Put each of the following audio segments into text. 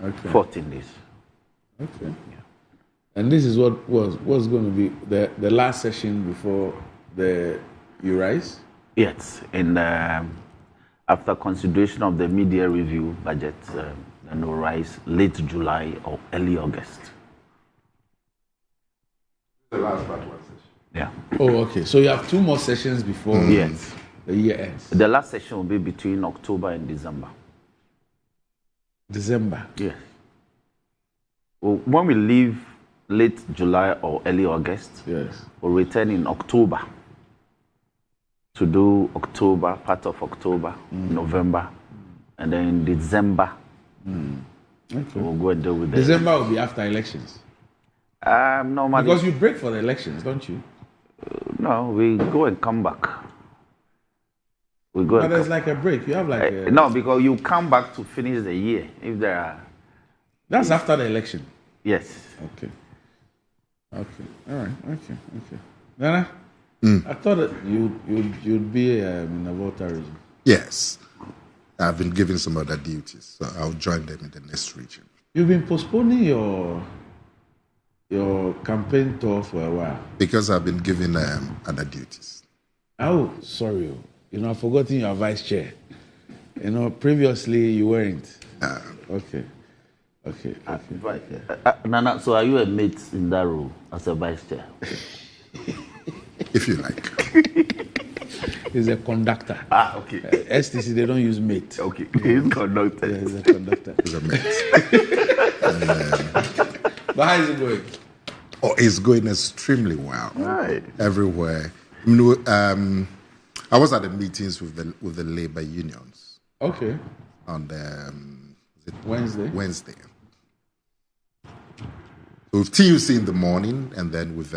Okay. 14 days. Okay. Yeah. And this is what's going to be the last session before you rise? Yes. And after consideration of the media review budget, then will rise late July or early August. The last part was session. Yeah. Oh, okay. So you have 2 more sessions before yes. the year ends? The last session will be between October and December. December? Yes. Well, when we leave late July or early August, yes, we'll return in October to do part of October, November, and then in December, okay, we'll go and deal with December will be after elections? Normally. Because you break for the elections, don't you? No, we go and come back. We go. But there's like a break. You have like a... No, because you come back to finish the year if there are. That's after the election. Yes. Okay. Okay. All right. Okay. Okay. Nana, I thought that you'd be in the Volta region. Yes. I've been given some other duties, so I'll join them in the next region. You've been postponing your campaign tour for a while. Because I've been given other duties. Oh, sorry. I've forgotten your vice chair. Previously you weren't. Okay. Okay. Nana, so are you a mate in that role as a vice chair? If you like. He's a conductor. Okay. STC, they don't use mate. Okay. He's conductor. Yeah, he's a conductor. He's a mate. But how is it going? Oh, it's going extremely well. Right. Everywhere. I was at the meetings with the labor unions. Okay. On the Wednesday. So with TUC in the morning, and then with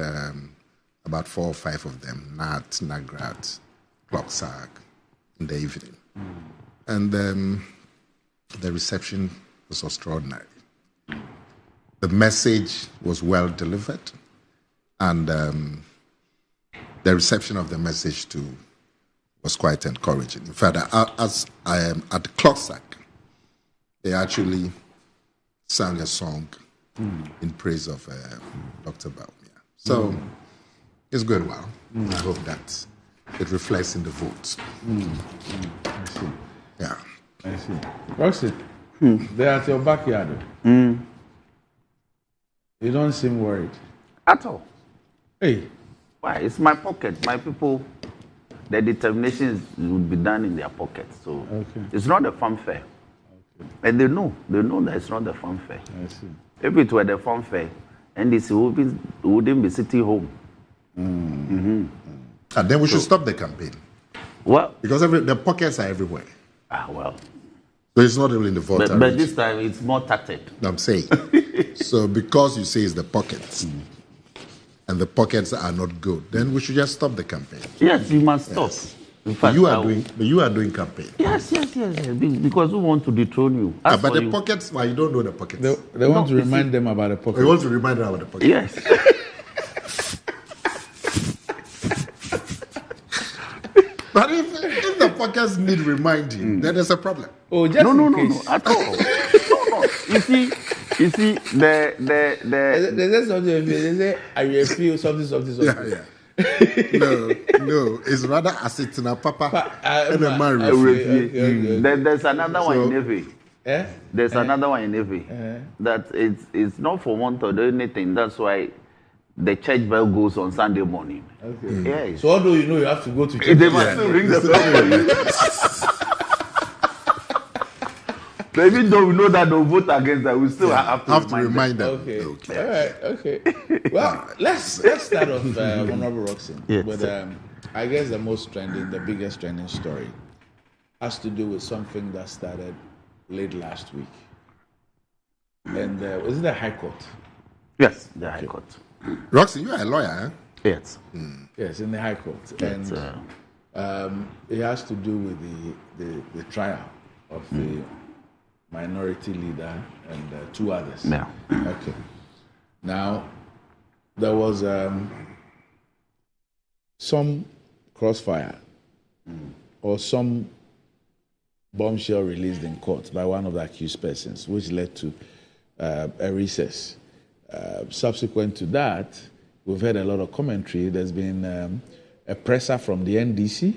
about 4 or 5 of them, NAT, NAGRAT, ClockSAG, in the evening. And the reception was extraordinary. The message was well delivered, and the reception of the message too was quite encouraging. In fact, as I am at the ClockSAG, they actually sang a song in praise of Dr. Baumia. So it's going well. I hope that it reflects in the votes. I see. Yeah. I see. Roxy, they're at your backyard. You don't seem worried. At all. Hey. Why? It's my pocket. My people, their determinations would be done in their pockets. So it's not a fanfare. Okay. And they know that it's not a fanfare. I see. If it were the fanfare, NDC wouldn't be sitting home. And then we should stop the campaign. Well, because the pockets are everywhere. Well. So it's not really in the voter. But this time it's more tacted. No, I'm saying. So because you say it's the pockets, and the pockets are not good, then we should just stop the campaign. Yes, you must stop. In fact, you are doing campaign. Yes. Because we want to dethrone you. But the pockets, you don't know the pockets. They want to remind them about the pockets. They want to remind them about the pockets. Yes. But if the pockets need reminding, then there's a problem. Oh, just no, at all. No. You see, there's something. They say, I feel something. Yeah. No, it's rather asitina papa and a man refuse. There's another one in Navy. There's another one in Navy that it's not for want or anything. That's why the church bell goes on Sunday morning. Okay. Yes. So although you have to go to church, they must still ring the bell. Even though we know that they'll vote against that, we still have to remind them. Okay. All right. Okay. Well, let's start off Honorable Roxanne. Yes. With I guess the biggest trending story has to do with something that started late last week. And was it the High Court? Yes, the High Court. Roxy, you are a lawyer, eh? Yes. Yes, in the High Court. Yes, and it has to do with the trial of the minority leader and 2 others. Yeah. Okay. Now, there was some crossfire or some bombshell released in court by one of the accused persons, which led to a recess. Subsequent to that, we've heard a lot of commentary. There's been a presser from the NDC.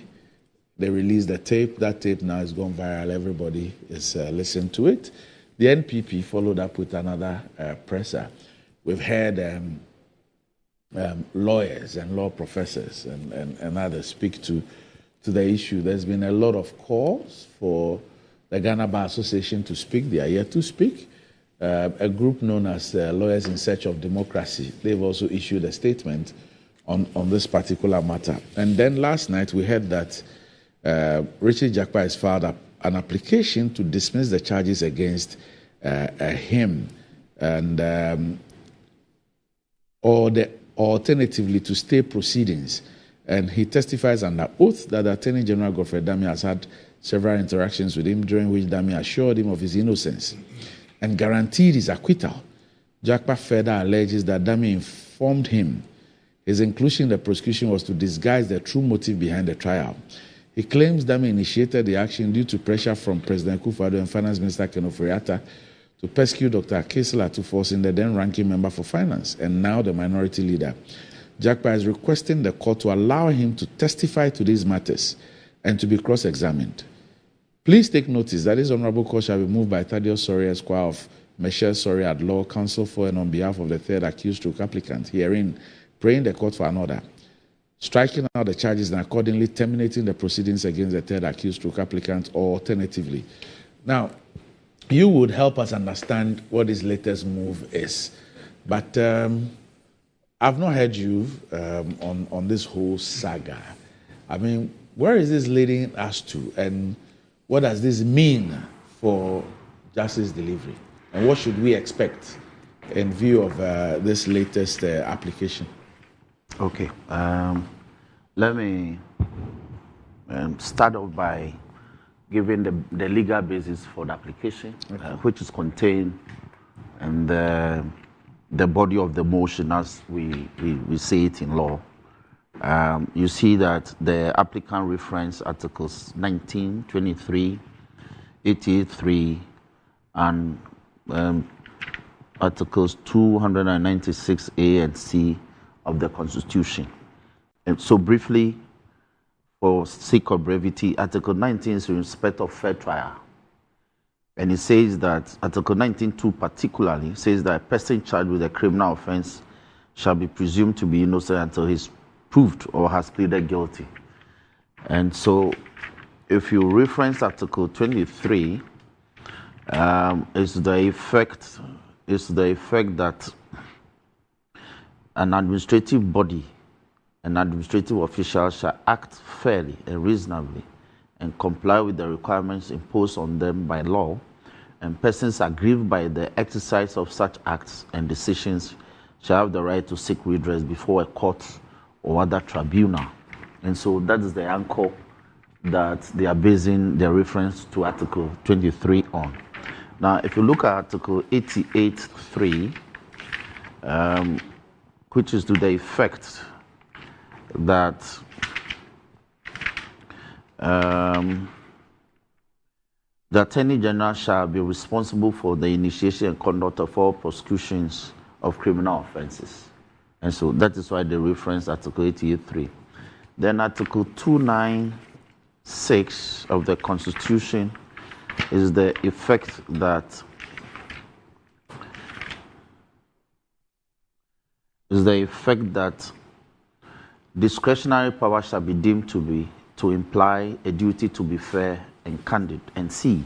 They released a tape. That tape now has gone viral. Everybody is listening to it. The NPP followed up with another presser. We've heard lawyers and law professors and others speak to the issue. There's been a lot of calls for the Ghana Bar Association to speak. They are yet to speak. A group known as Lawyers in Search of Democracy, they've also issued a statement on this particular matter. And then last night we heard that Richard Jakpa has filed an application to dismiss the charges against him, and or alternatively to stay proceedings. And he testifies under oath that the Attorney General Godfrey Dame has had several interactions with him, during which Dame assured him of his innocence and guaranteed his acquittal. Jakpa further alleges that Dame informed him his inclusion in the prosecution was to disguise the true motive behind the trial. He claims Dame initiated the action due to pressure from President Akufo-Addo and Finance Minister Ken Ofori-Atta to persecute Dr. Akesela to force in the then ranking member for finance and now the minority leader. Jakpa is requesting the court to allow him to testify to these matters and to be cross-examined. Please take notice that this honorable court shall be moved by Thaddeus Sori, Esquire of Michelle Sori at law, counsel for and on behalf of the third accused stroke applicant, herein praying the court for an order, striking out the charges and accordingly terminating the proceedings against the third accused stroke applicant, or alternatively. Now, you would help us understand what this latest move is, but I've not heard you on this whole saga. I mean, where is this leading us to, and what does this mean for justice delivery? And what should we expect in view of this latest application? Okay. Let me start off by giving the legal basis for the application, okay, which is contained in the body of the motion as we say it in law. You see that the applicant reference articles 19, 23, 83, and articles 296A and C of the Constitution. And so briefly, for sake of brevity, Article 19 is in respect of fair trial. And it says that Article 19.2 particularly says that a person charged with a criminal offense shall be presumed to be innocent until he's proved or has pleaded guilty. And so if you reference Article 23, is the effect that an administrative body, an administrative official shall act fairly and reasonably and comply with the requirements imposed on them by law, and persons aggrieved by the exercise of such acts and decisions shall have the right to seek redress before a court or other tribunal. And so that is the anchor that they are basing their reference to Article 23 on. Now, if you look at Article 88.3, which is to the effect that the Attorney General shall be responsible for the initiation and conduct of all prosecutions of criminal offenses. And so that is why they reference Article 88.3. Then Article 296 of the Constitution is the effect that discretionary power shall be deemed to imply a duty to be fair and candid. And C,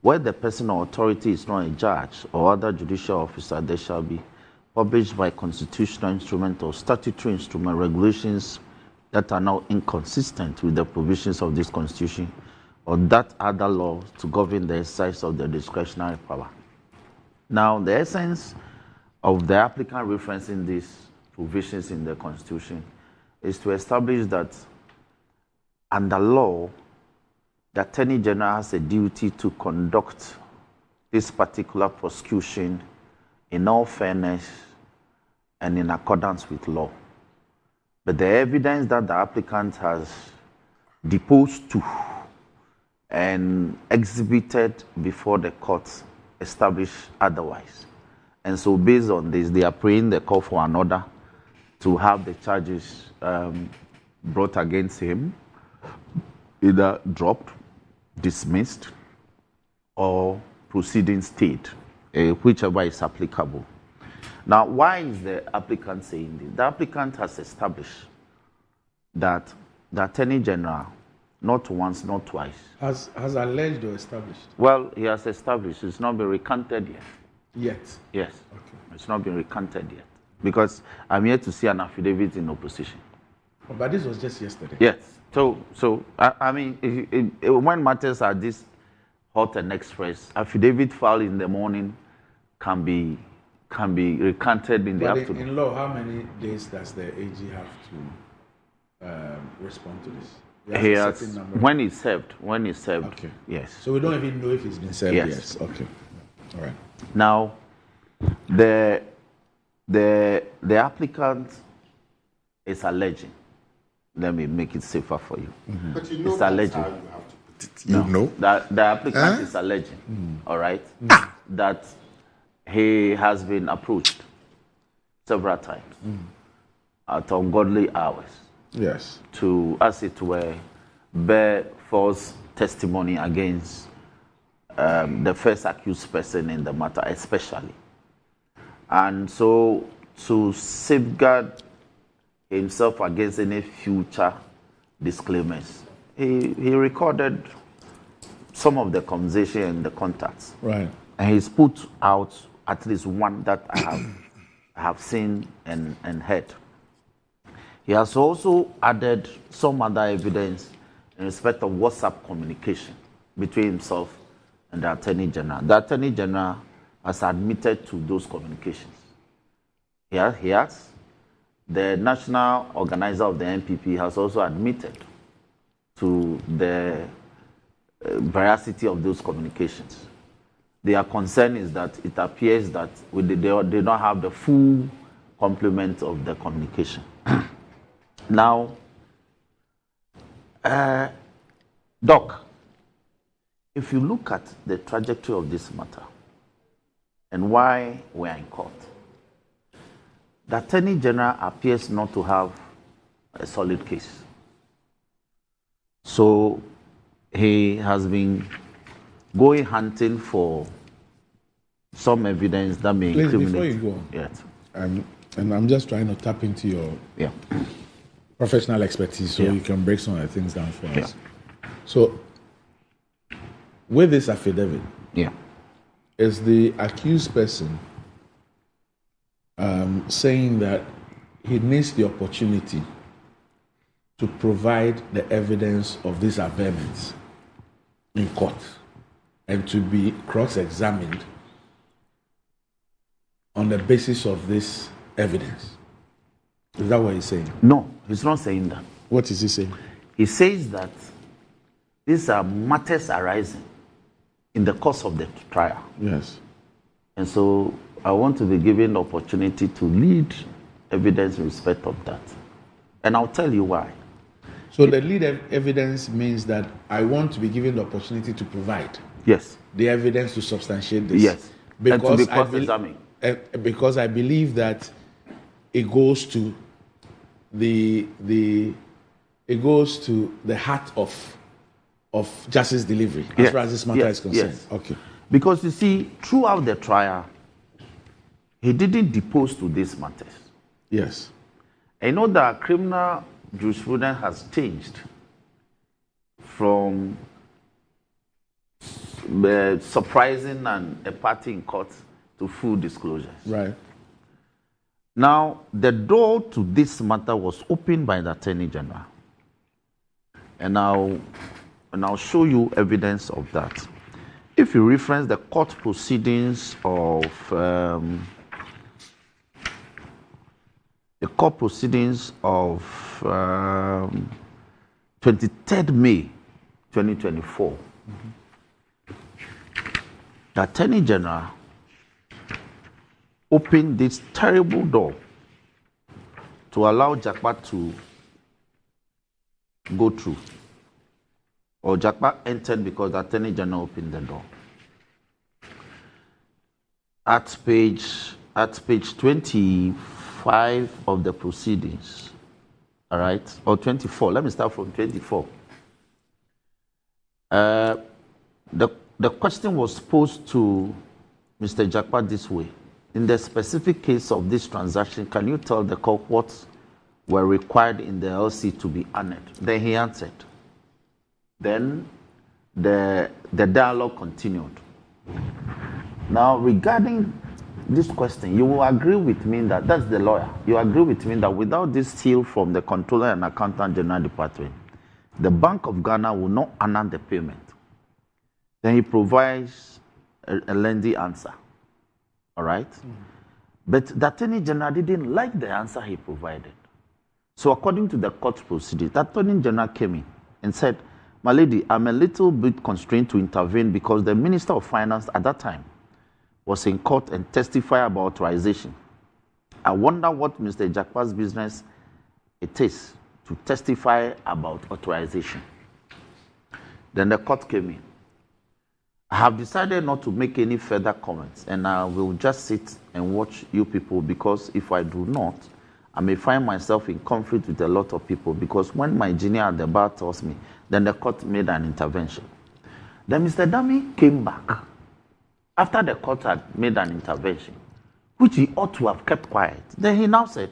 where the person or authority is not a judge or other judicial officer, there shall be published by constitutional instrument or statutory instrument regulations that are now inconsistent with the provisions of this Constitution or that other law to govern the exercise of the discretionary power. Now, the essence of the applicant referencing these provisions in the Constitution is to establish that under law, the Attorney General has a duty to conduct this particular prosecution in all fairness and in accordance with law. But the evidence that the applicant has deposed to and exhibited before the court established otherwise. And so based on this, they are praying the call for an order to have the charges brought against him either dropped, dismissed, or proceedings stayed, whichever is applicable. Now, why is the applicant saying this? The applicant has established that the Attorney General, not once, not twice. Has alleged or established? Well, he has established. It's not been recanted yet. Yet? Yes. Okay. It's not been recanted yet. Because I'm yet to see an affidavit in opposition. Oh, but this was just yesterday. Yes. So I mean, when matters are this hot and express, affidavit filed in the morning can be recanted in the afternoon. In law, how many days does the AG have to respond to this? He has, when he's served. Okay. Yes. So we don't even know if he's been served Yes. yet. Okay. All right. Now, the applicant is alleging. Let me make it safer for you. Mm-hmm. But you know it's alleging. how you have to put it. You know? The applicant is alleging, all right, that he has been approached several times at ungodly hours. Yes. To, as it were, bear false testimony against the first accused person in the matter, especially. And so, to safeguard himself against any future disclaimers, he recorded some of the conversation and the contacts. Right. And he's put out at least one that I have seen and heard. He has also added some other evidence in respect of WhatsApp communication between himself and the Attorney General. The Attorney General has admitted to those communications. He has. The national organizer of the NPP has also admitted to the veracity of those communications. Their concern is that it appears that they don't have the full complement of the communication. Now, Doc, if you look at the trajectory of this matter and why we are in court, the Attorney General appears not to have a solid case. So he has been going hunting for some evidence that may incriminate. Before you go on, yes. And I'm just trying to tap into your professional expertise so you can break some of the things down for us. So, with this affidavit, is the accused person saying that he needs the opportunity to provide the evidence of these averments in court and to be cross-examined on the basis of this evidence? Is that what he's saying? No, he's not saying that. What is he saying? He says that these are matters arising in the course of the trial. Yes. And so I want to be given the opportunity to lead evidence in respect of that. And I'll tell you why. So the lead evidence means that I want to be given the opportunity to provide the evidence to substantiate this. Yes. Because and to be cross-examined. Because I believe that it goes to the heart of justice delivery as far as this matter is concerned. Yes. Okay. Because you see, throughout the trial, he didn't depose to these matters. Yes. I know that criminal jurisprudence has changed from surprising and a party in court to full disclosures. Right. Now, the door to this matter was opened by the Attorney General. And I'll show you evidence of that. If you reference the court proceedings of 23rd May 2024, the Attorney General opened this terrible door to allow Jakpa to go through. or Jakpa entered because the Attorney General opened the door. At page 25 of the proceedings, all right, or 24. Let me start from 24. The question was posed to Mr. Jakpa this way. In the specific case of this transaction, can you tell the court what were required in the LC to be honored? Then he answered. Then the dialogue continued. Now, regarding this question, you will agree with me that, that's the lawyer, you agree with me that without this seal from the Controller and Accountant General Department, the Bank of Ghana will not honor the payment. Then he provides a lengthy answer. All right? But the Attorney General didn't like the answer he provided. So according to the court proceedings, the Attorney General came in and said, my lady, I'm a little bit constrained to intervene because the Minister of Finance at that time was in court and testified about authorization. I wonder what Mr. Jakpa's business it is to testify about authorization. Then the court came in. I have decided not to make any further comments, and I will just sit and watch you people, because if I do not, I may find myself in conflict with a lot of people, because when my engineer at the bar tells me, then the court made an intervention. Then Mr. Dami came back after the court had made an intervention, which he ought to have kept quiet. Then he now said,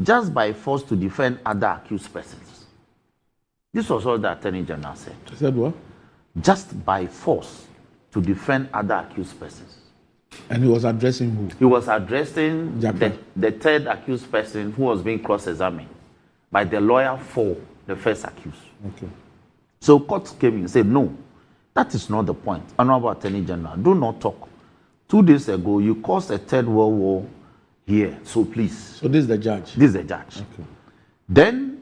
just by force to defend other accused persons. This was all the Attorney General said. He said what? Just by force to defend other accused persons. And he was addressing who? He was addressing the third accused person who was being cross-examined by the lawyer for the first accused. Okay. So court came in and said, no, that is not the point. Honorable Attorney General, do not talk. 2 days ago, you caused a third world war here, so please. So this is the judge? This is the judge. Okay. Then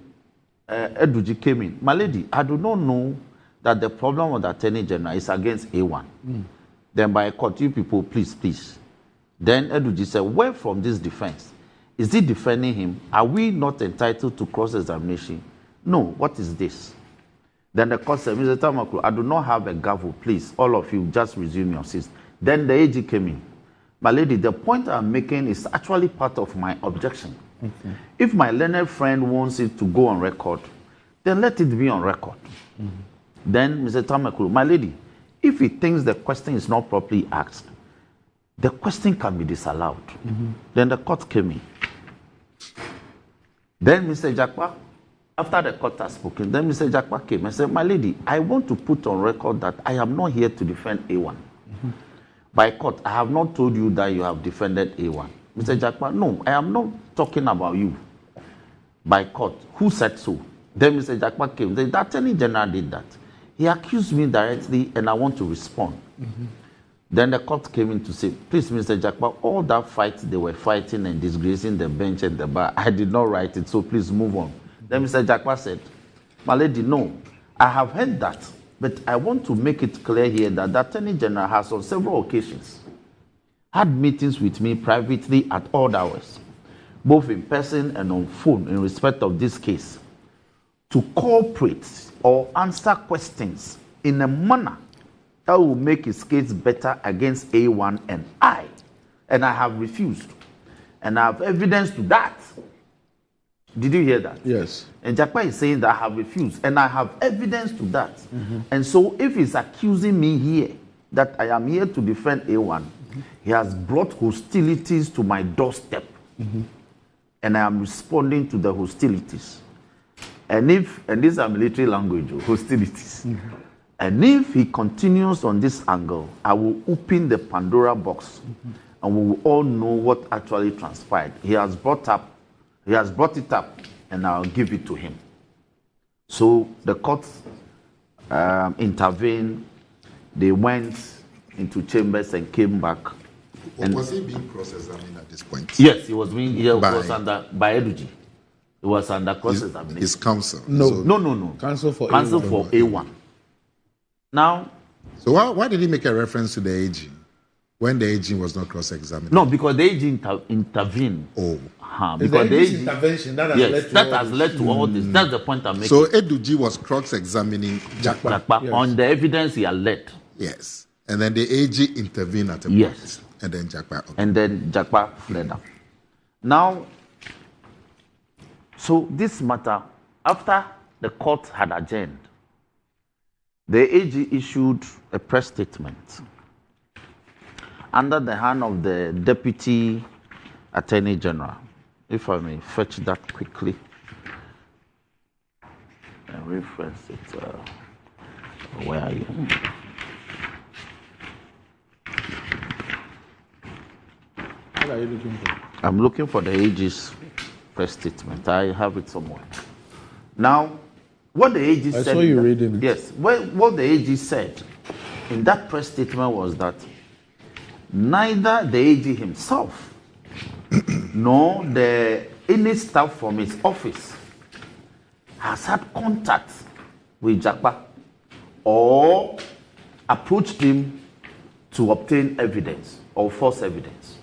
Eduji came in. My lady, I do not know that the problem of the Attorney General is against A1. Then by court, you people, please. Then Eduji said, where from this defense? Is it defending him? Are we not entitled to cross-examination? No, what is this? Then the court said, Mr. Tamaklu, I do not have a gavel, please. All of you, just resume your seats. Then the AG came in. My lady, the point I'm making is actually part of my objection. Okay. If my learned friend wants it to go on record, then let it be on record. Then Mr. Tamaklu, my lady, if he thinks the question is not properly asked, the question can be disallowed. Then the court came in. Then Mr. Jakpa, after the court has spoken, then Mr. Jakpa came and said, my lady, I want to put on record that I am not here to defend A1. By court, I have not told you that you have defended A1. Mr. Jakpa, no, I am not talking about you. By court, who said so? Then Mr. Jakpa came. The Attorney General did that. He accused me directly, and I want to respond. Then the court came in to say, please, Mr. Jakpa, all that fight they were fighting and disgracing the bench and the bar, I did not write it, so please move on. Then Mr. Jakpa said, my lady, no, I have heard that, but I want to make it clear here that the Attorney General has on several occasions had meetings with me privately at all hours, both in person and on phone in respect of this case, to cooperate or answer questions in a manner that will make his case better against A1 and I. And I have refused. And I have evidence to that. Did you hear that? Yes. And Jakpa is saying that I have refused. And I have evidence to that. And so if he's accusing me here that I am here to defend A1, he has brought hostilities to my doorstep. And I am responding to the hostilities. And these are military language, hostilities. And if he continues on this angle, I will open the Pandora box, and we will all know what actually transpired. He has brought it up, and I'll give it to him. So the court intervened. They went into chambers and came back. And was he being cross-examined at this point? Yes, he was being by Eduji. It was under cross-examination. His counsel? No. Counsel for A1. Now... So why did he make a reference to the AG? When the AG was not cross-examined. No, because the AG intervened. Oh. Because the AG intervention that has led to all this. That's the point I'm making. So Eduji was cross-examining Jakpa. On the evidence he had led. Yes. And then the AG intervened at a point. And then Jakpa. Okay. And then Jakpa fled out. Now, so this matter, after the court had adjourned, the AG issued a press statement under the hand of the Deputy Attorney General. If I may fetch that quickly and reference it. Where are you? What are you looking for? I'm looking for the AG's press statement. I have it somewhere. Now, what the AG said. I saw you reading it. Yes. What the AG said in that press statement was that neither the AG himself nor any staff from his office has had contact with Jakpa or approached him to obtain evidence or false evidence.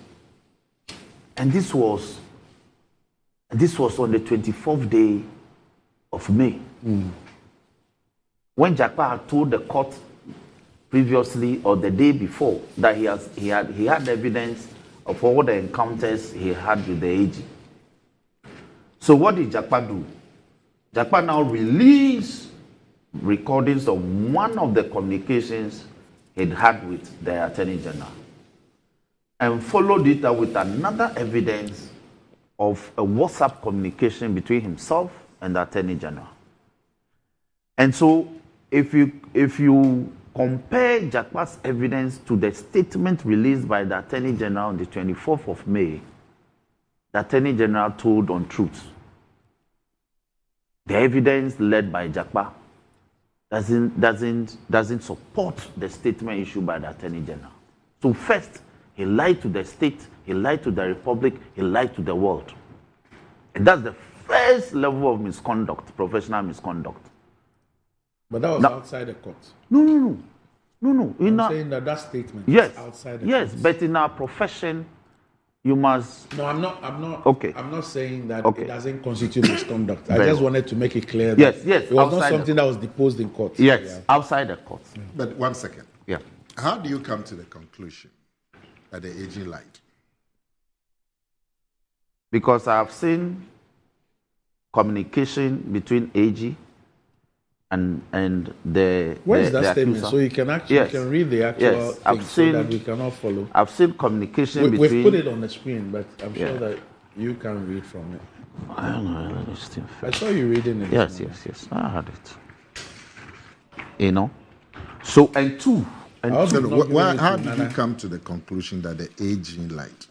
And this was on the 24th day of May. When Jakpa had told the court previously or the day before that he had evidence of all the encounters he had with the AG. So what did Jakpa do? Jakpa now released recordings of one of the communications he'd had with the Attorney General and followed it up with another evidence of a WhatsApp communication between himself and the Attorney General. And so if you compare Jakpa's evidence to the statement released by the Attorney General on the 24th of May, the Attorney General told untruths. The evidence led by Jakpa doesn't support the statement issued by the Attorney General. So first, he lied to the state, he lied to the Republic, he lied to the world. And that's the first level of misconduct, professional misconduct. But that was outside the court. No. I'm saying that statement is outside the court. court. But in our profession, you must... No, I'm not. Okay. I'm not saying that it doesn't constitute misconduct. I just wanted to make it clear that yes, it was not something that was deposed in court. Yes, outside the court. But 1 second. Yeah. How do you come to the conclusion that the AG lied? Because I have seen communication between AG and the Where is that the statement? accuser. So you can actually read the actual thing so that we cannot follow. I've seen communication between... We've put it on the screen, but I'm sure that you can read from it. I don't know. I saw you reading it. Yes. I had it. You know? So, and two. How did you come to the conclusion that the AG lied?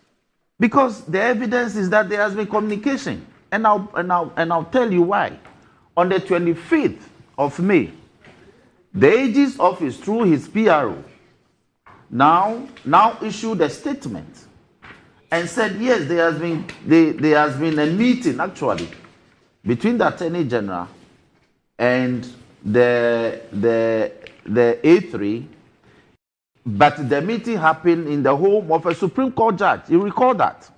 Because the evidence is that there has been communication. And I'll tell you why. On the 25th of May, the AG's office, through his PRO, now issued a statement and said, yes, there has been a meeting, actually, between the Attorney General and the A3, but the meeting happened in the home of a Supreme Court judge. You recall that?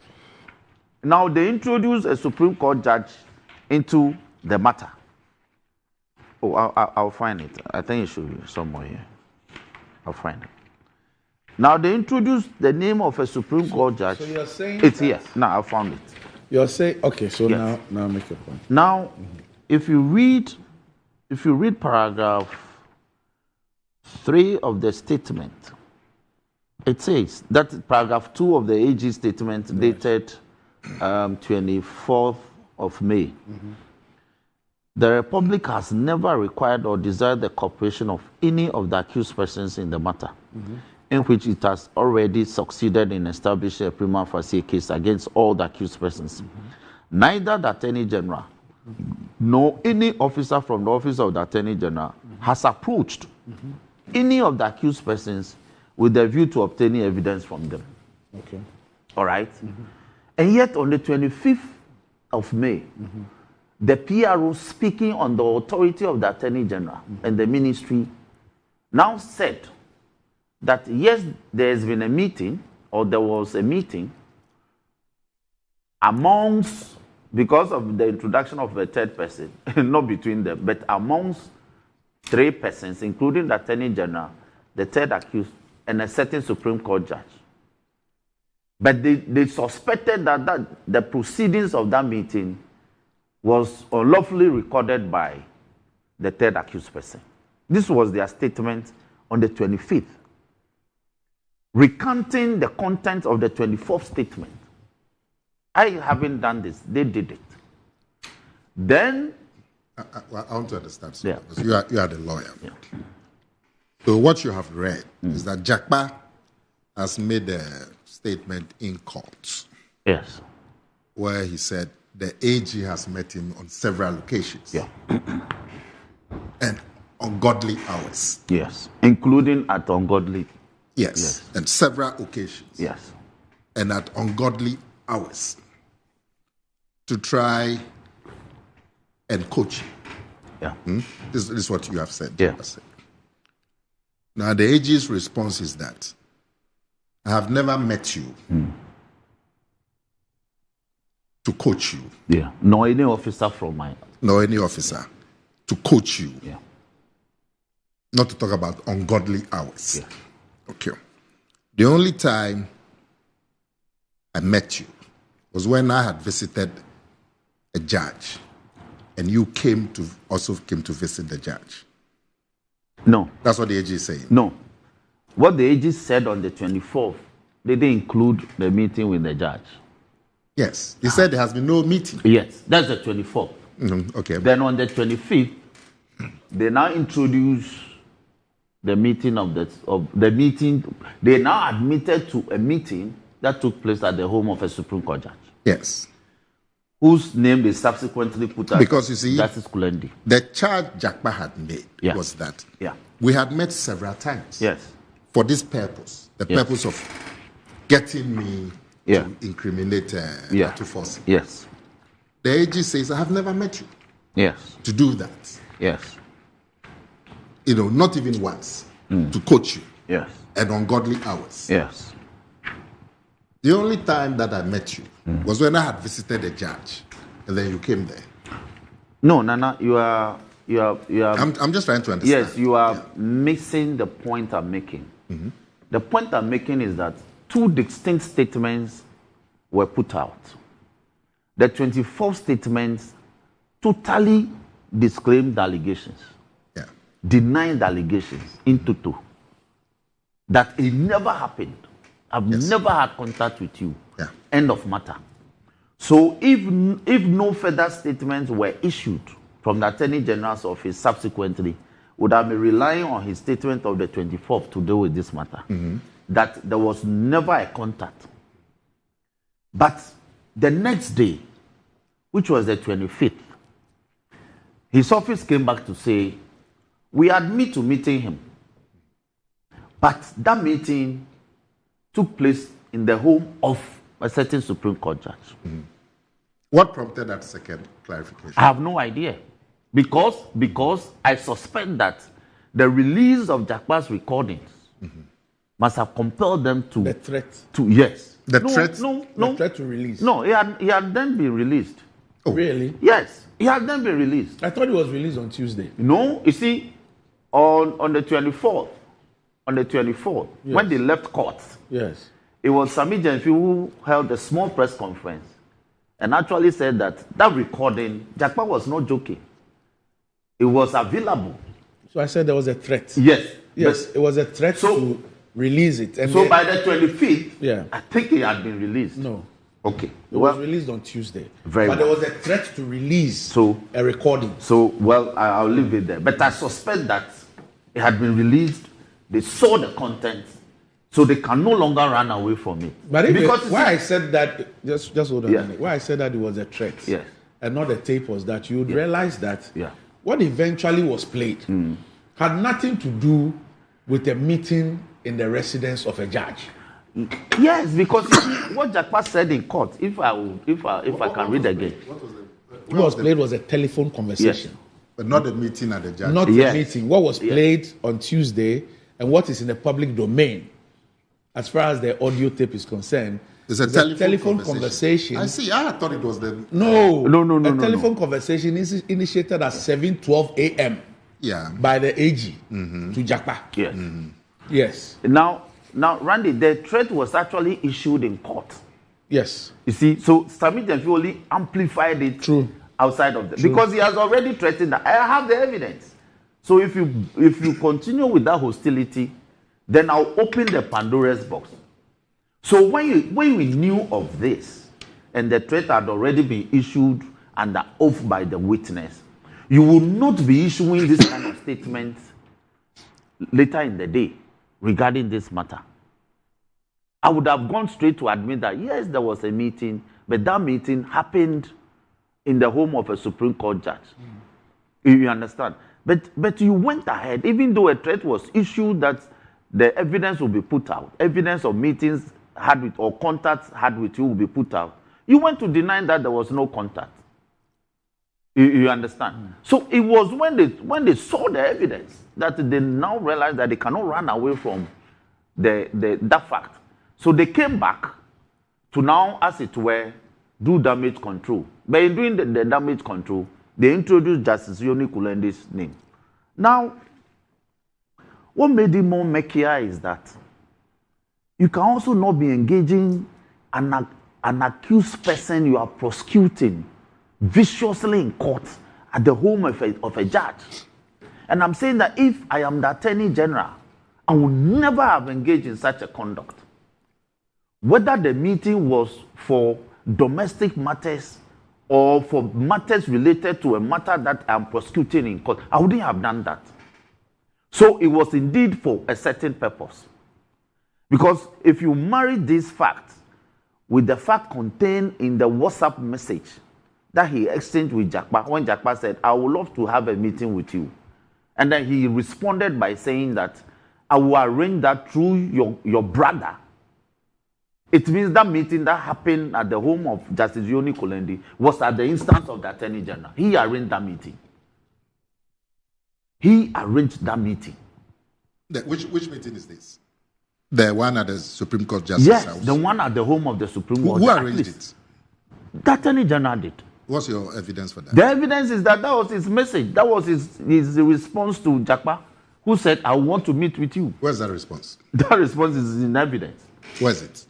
Now, they introduced a Supreme Court judge into the matter. Oh, I'll find it. I think it should be somewhere here. I'll find it. Now, they introduced the name of a Supreme Court judge. So you're saying it's here. Now, I found it. You're saying, okay, so now make your point. Now, if you read paragraph 3 of the statement, it says that paragraph 2 of the AG statement dated 24th of May. Mm-hmm. The Republic has never required or desired the cooperation of any of the accused persons in the matter, in which it has already succeeded in establishing a prima facie case against all the accused persons. Neither the Attorney General nor any officer from the office of the Attorney General has approached any of the accused persons with the view to obtaining evidence from them. Okay. All right? And yet on the 25th of May, the PRO, speaking on the authority of the Attorney General and the ministry, now said that yes, there has been a meeting, or there was a meeting amongst, because of the introduction of a third person, not between them, but amongst 3 persons, including the Attorney General, the third accused, and a certain Supreme Court judge. But they suspected that the proceedings of that meeting was unlawfully recorded by the third accused person. This was their statement on the 25th, recanting the content of the 24th statement. I haven't done this. They did it. Then... I want to understand. Yeah. You are the lawyer. Yeah. So what you have read is that Jakpa has made a statement in court. Yes. Where he said the AG has met him on several occasions. Yeah. And ungodly hours. Yes. Including at ungodly. Yes. And several occasions. Yes. And at ungodly hours. To try and coach him. Yeah. This is what you have said. Yeah. Now, the AG's response is that I have never met you to coach you. Yeah. Nor any officer from my... Nor any officer to coach you. Yeah. Not to talk about ungodly hours. Yeah. Okay. The only time I met you was when I had visited a judge and you also came to visit the judge. No. That's what the AG is saying. No. What the AG said on the 24th, they didn't include the meeting with the judge. Yes. He said there has been no meeting. Yes. That's the 24th. Okay. Then on the 25th, they now introduce the meeting of the meeting. They now admitted to a meeting that took place at the home of a Supreme Court judge. Yes. Whose name they subsequently put as because you see, Justice Kulendi. The charge Jakpa had made was that we had met several times. Yes. For this purpose, the purpose of getting me to incriminate to force. Yes. The AG says, I have never met you. Yes. To do that. Yes. Not even once. To coach you. Yes. And ungodly hours. Yes. The only time that I met you was when I had visited a judge, and then you came there. No, Nana, you are. I'm just trying to understand. Yes, you are missing the point I'm making. Mm-hmm. The point I'm making is that 2 distinct statements were put out. The 24th statement totally disclaimed the allegations, denied the allegations into 2. That it never happened. I've never had contact with you. Yeah. End of matter. So if no further statements were issued from the Attorney General's office subsequently, would I be relying on his statement of the 24th to deal with this matter? Mm-hmm. That there was never a contact. But the next day, which was the 25th, his office came back to say, we admit to meeting him. But that meeting took place in the home of a certain Supreme Court judge. Mm-hmm. What prompted that second clarification? I have no idea. Because I suspect that the release of Jakpa's recordings must have compelled them to... The threat. The threat to release. No, he had then been released. Oh. Really? Yes, he had then been released. I thought he was released on Tuesday. No, you see, on the 24th, when they left court, it was Sami Jenfi who held a small press conference and actually said that recording, Jakpa was not joking. It was available. So I said there was a threat. Yes, it was a threat to release it. And so by the 25th, I think he had been released. No. Okay. It was released on Tuesday. There was a threat to release a recording. So, I'll leave it there. But I suspect that it had been released. They saw the content, so they can no longer run away from it. But I said that, just hold on a minute. Why I said that it was a threat and not a tape was that you would realize that what eventually was played had nothing to do with a meeting in the residence of a judge. Yes, because what Jakpa said in court, if I can read again. What was played was a telephone conversation. But not a meeting at the judge. Not a meeting. What was played on Tuesday and what is in the public domain, as far as the audio tape is concerned, it's a telephone conversation. I see. I thought it was the... No. A telephone conversation is initiated at 7:12 a.m. Yeah. by the AG to Jakpa. Yes. Yes. Now, Randy, the threat was actually issued in court. Yes. You see, so Sami only amplified it outside of them because he has already threatened that. I have the evidence. So if you continue with that hostility, then I'll open the Pandora's box. So when we knew of this, and the threat had already been issued under oath by the witness, you will not be issuing this kind of statement later in the day regarding this matter. I would have gone straight to admit that, yes, there was a meeting, but that meeting happened in the home of a Supreme Court judge. You understand? But you went ahead, even though a threat was issued that the evidence will be put out, evidence of meetings had with or contacts had with you will be put out. You went to deny that there was no contact. You understand? So it was when they saw the evidence that they now realized that they cannot run away from that fact. So they came back to now, as it were, do damage control. But in doing the damage control, they introduced Justice Yoni Kulendi's name. Now, what made it more murkier is that you can also not be engaging an accused person you are prosecuting viciously in court at the home of a judge. And I'm saying that if I am the Attorney General, I would never have engaged in such a conduct. Whether the meeting was for domestic matters or for matters related to a matter that I'm prosecuting in court, I wouldn't have done that. So it was indeed for a certain purpose. Because if you marry this fact with the fact contained in the WhatsApp message that he exchanged with Jakpa, when Jakpa said, I would love to have a meeting with you. And then he responded by saying that, I will arrange that through your brother. It means that meeting that happened at the home of Justice Yoni Kulendi was at the instance of the Attorney General. He arranged that meeting. He arranged that meeting. Which meeting is this? The one at the Supreme Court Justice House? Yes, the one at the home of the Supreme Court. Who arranged it? The Attorney General did. What's your evidence for that? The evidence is that was his message. That was his response to Jakpa, who said, I want to meet with you. Where's that response? That response is in evidence. Where's it?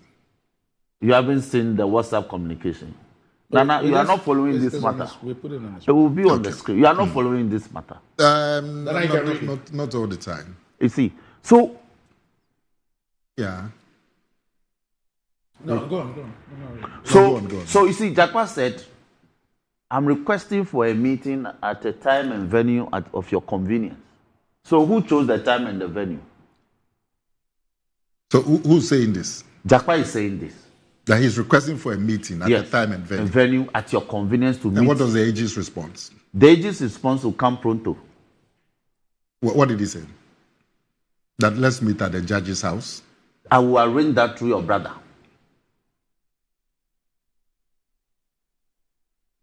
You haven't seen the WhatsApp communication. Nana, you are not following this matter. We put it on the screen. It will be on the screen. You are not following this matter. Not all the time. You see, so... Yeah. No, go on. So you see, Jakpa said, I'm requesting for a meeting at a time and venue of your convenience. So who chose the time and the venue? So who's saying this? Jakpa is saying this. That he's requesting for a meeting at a time and venue. A venue at your convenience to meet. And what was the AG's response? The AG's response will come pronto. What did he say? That let's meet at the judge's house? I will arrange that through your brother.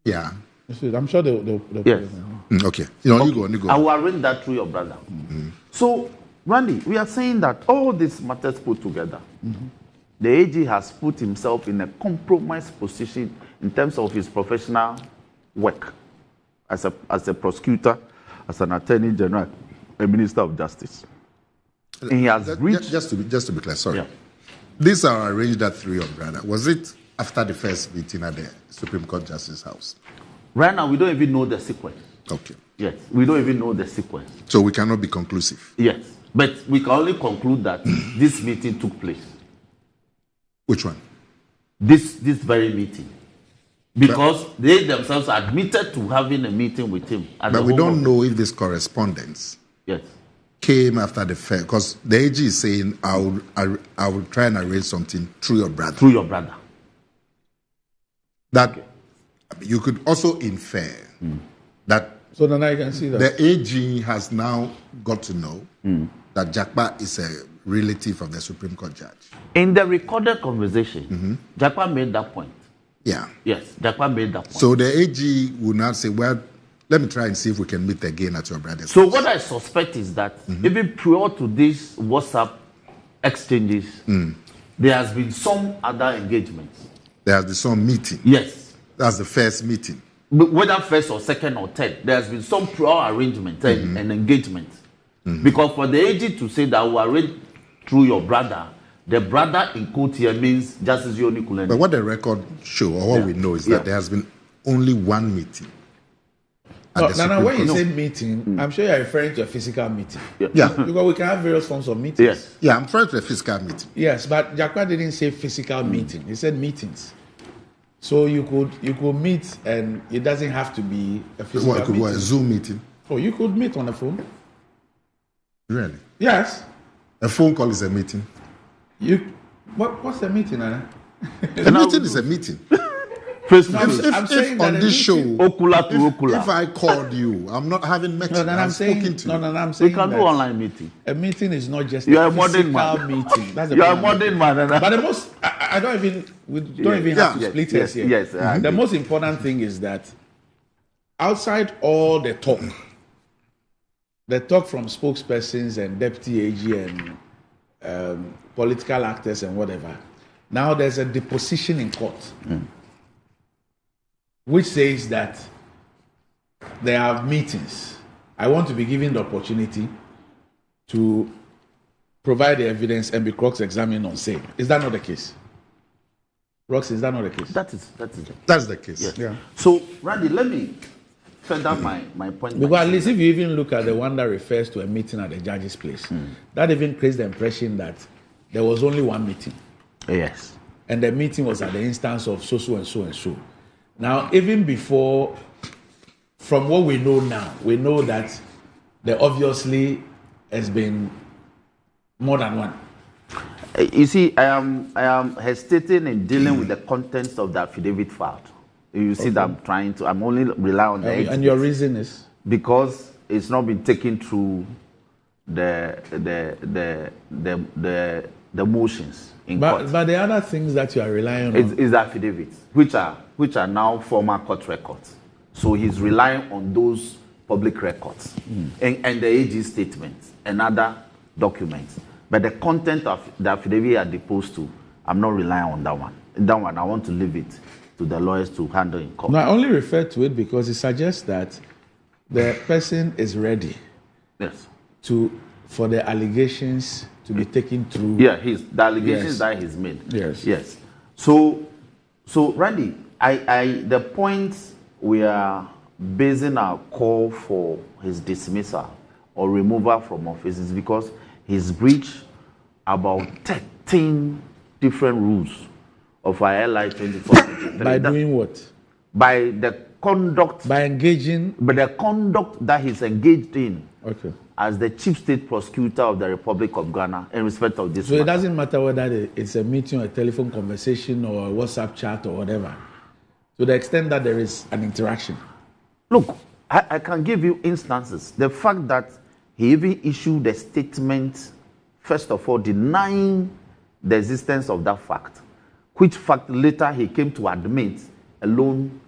Yeah. I'm sure they'll yes. Okay. You go. I will arrange that through your brother. Mm-hmm. So, Randy, we are saying that all these matters put together, the AG has put himself in a compromised position in terms of his professional work as a prosecutor, as an Attorney General, a Minister of Justice. And he has reached... Just to be clear, sorry. Yeah. These are arranged that through your brother. Was it after the first meeting at the Supreme Court Justice House? Right now, we don't even know the sequence. Okay. Yes, we don't even know the sequence. So we cannot be conclusive? Yes, but we can only conclude that this meeting took place. Which one? This very meeting. Because they themselves admitted to having a meeting with him. But we don't know if this correspondence came after the fair. Because the AG is saying, I will try and arrange something through your brother. Through your brother. That you could also infer that. So then I can see that the AG has now got to know that Jakpa is a relative of the Supreme Court judge. In the recorded conversation, Jakpa made that point. Yeah. Yes, Jakpa made that point. So the AG will not say, well, Let me try and see if we can meet again at your brother's So house. what I suspect is that even prior to these WhatsApp exchanges, there has been some other engagements. There has been some meeting. Yes. That's the first meeting. But whether first or second or third, there has been some prior arrangement and engagement. Because for the AG to say that we arranged through your brother, the brother in quote here means Justice Yoni Kuleni. But what the record show, or what we know, is that there has been only one meeting. Now, when you say meeting, I'm sure you're referring to a physical meeting. Yeah. Because we can have various forms of meetings. Yes. Yeah, I'm referring to a physical meeting. Yes, but Jakwa didn't say physical meeting. He said meetings. So you could meet, and it doesn't have to be a physical What, it could be meeting. a Zoom meeting? Oh, you could meet on the phone. Really? Yes. A phone call is a meeting. What's a meeting, Anna? A meeting is a meeting. Face to No, face. I'm saying If that on a this show, meeting- Ocular to ocular. if I called you, I'm not having met you, I'm spoken saying to you. I'm We saying can do that online meeting. a meeting is not just You are a a modern physical man. meeting. That's the You are a problem. modern man. But the most, I don't even, we don't even have to Yes, split yes, hairs here. yes, I The agree. most important thing is that outside all the talk from spokespersons and deputy AG and political actors and whatever, now there's a deposition in court, which says that there are meetings. I want to be given the opportunity to provide the evidence and be cross-examined on same. Is that not the case? Rox, is that not the case? That is it. That's the case. Yes. Yeah. So, Randy, let me further my point. Because at least if you even look at the one that refers to a meeting at the judge's place, that even creates the impression that there was only one meeting. Yes. And the meeting was at the instance of so and so and so. Now, even before, from what we know now, we know that there obviously has been more than one. You see, I am hesitating in dealing with the contents of the affidavit filed. You see that I'm only relying on the And exhibits your reason is? because it's not been taken through the motions in court. But the other things that you are relying on, Is the affidavits, which are now former court records. So he's relying on those public records and the AG statements and other documents. But the content of the affidavit are deposed to, I'm not relying on that one. That one, I want to leave it to the lawyers to handle in court. no, I only refer to it because it suggests that the person is ready Yes. for the allegations to be taken through. Yeah, the allegations Yes. that he's made. Yes. Yes. So Randy, the point we are basing our call for his dismissal or removal from office is because he's breached about 13 different rules of our LI 24. By doing what? By the conduct, By engaging. by the conduct that he's engaged in Okay. as the chief state prosecutor of the Republic of Ghana in respect of this So it matter. doesn't matter whether it's a meeting or a telephone conversation or a WhatsApp chat or whatever, to the extent that there is an interaction. Look, I can give you instances. The fact that he even issued a statement, first of all, denying the existence of that fact, which fact later he came to admit alone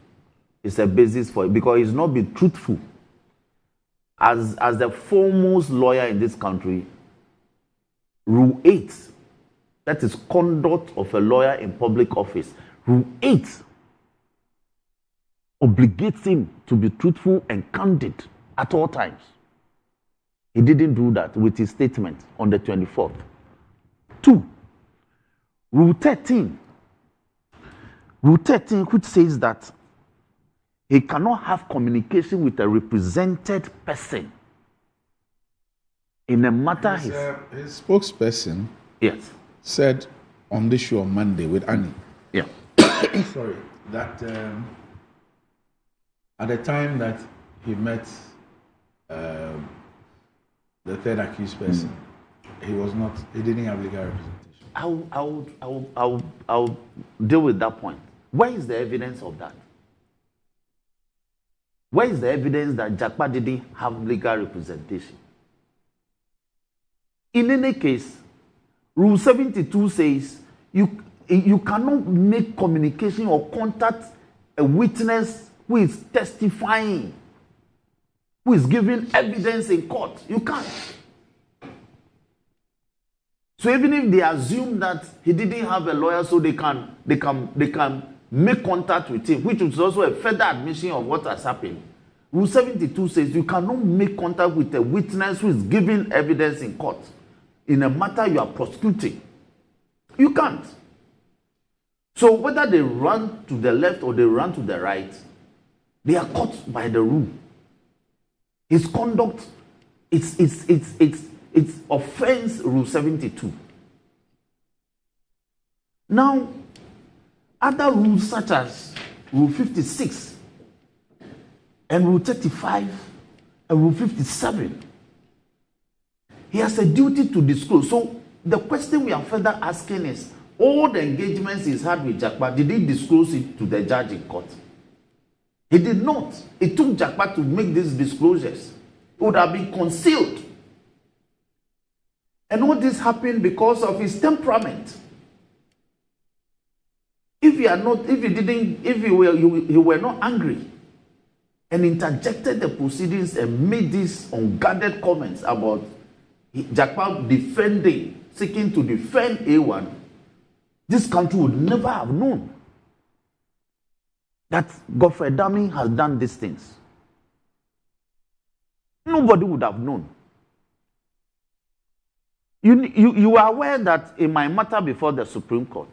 is a basis for it, because he's not been truthful. As the foremost lawyer in this country, Rule 8, that is conduct of a lawyer in public office, Rule 8 obligates him to be truthful and candid at all times. He didn't do that with his statement on the 24th. 2, Rule 13, which says that he cannot have communication with a represented person in a matter His spokesperson yes. said on this show on Monday with Annie, Yeah. sorry, that at the time that he met the third accused person, he didn't have legal representation. I'll deal with that point. Where is the evidence of that? Where is the evidence that Jakpa didn't have legal representation? In any case, Rule 72 says you cannot make communication or contact a witness who is testifying who is giving evidence in court. You can't. So even if they assume that he didn't have a lawyer, so they can make contact with him, which is also a further admission of what has happened. Rule 72 says you cannot make contact with a witness who is giving evidence in court in a matter you are prosecuting. You can't. So whether they run to the left or they run to the right, they are caught by the rule. His conduct, it's offense Rule 72. Now, other rules such as Rule 56 and Rule 35 and Rule 57, he has a duty to disclose. So the question we are further asking is, all the engagements he's had with Jakpa, did he disclose it to the judge in court? He did not. It took Jakpa to make these disclosures. It would have been concealed. And all this happened because of his temperament. If he were not angry and interjected the proceedings and made these unguarded comments about Jakpa seeking to defend A1, this country would never have known that Godfrey Dami has done these things. Nobody would have known. You are aware that in my matter before the Supreme Court,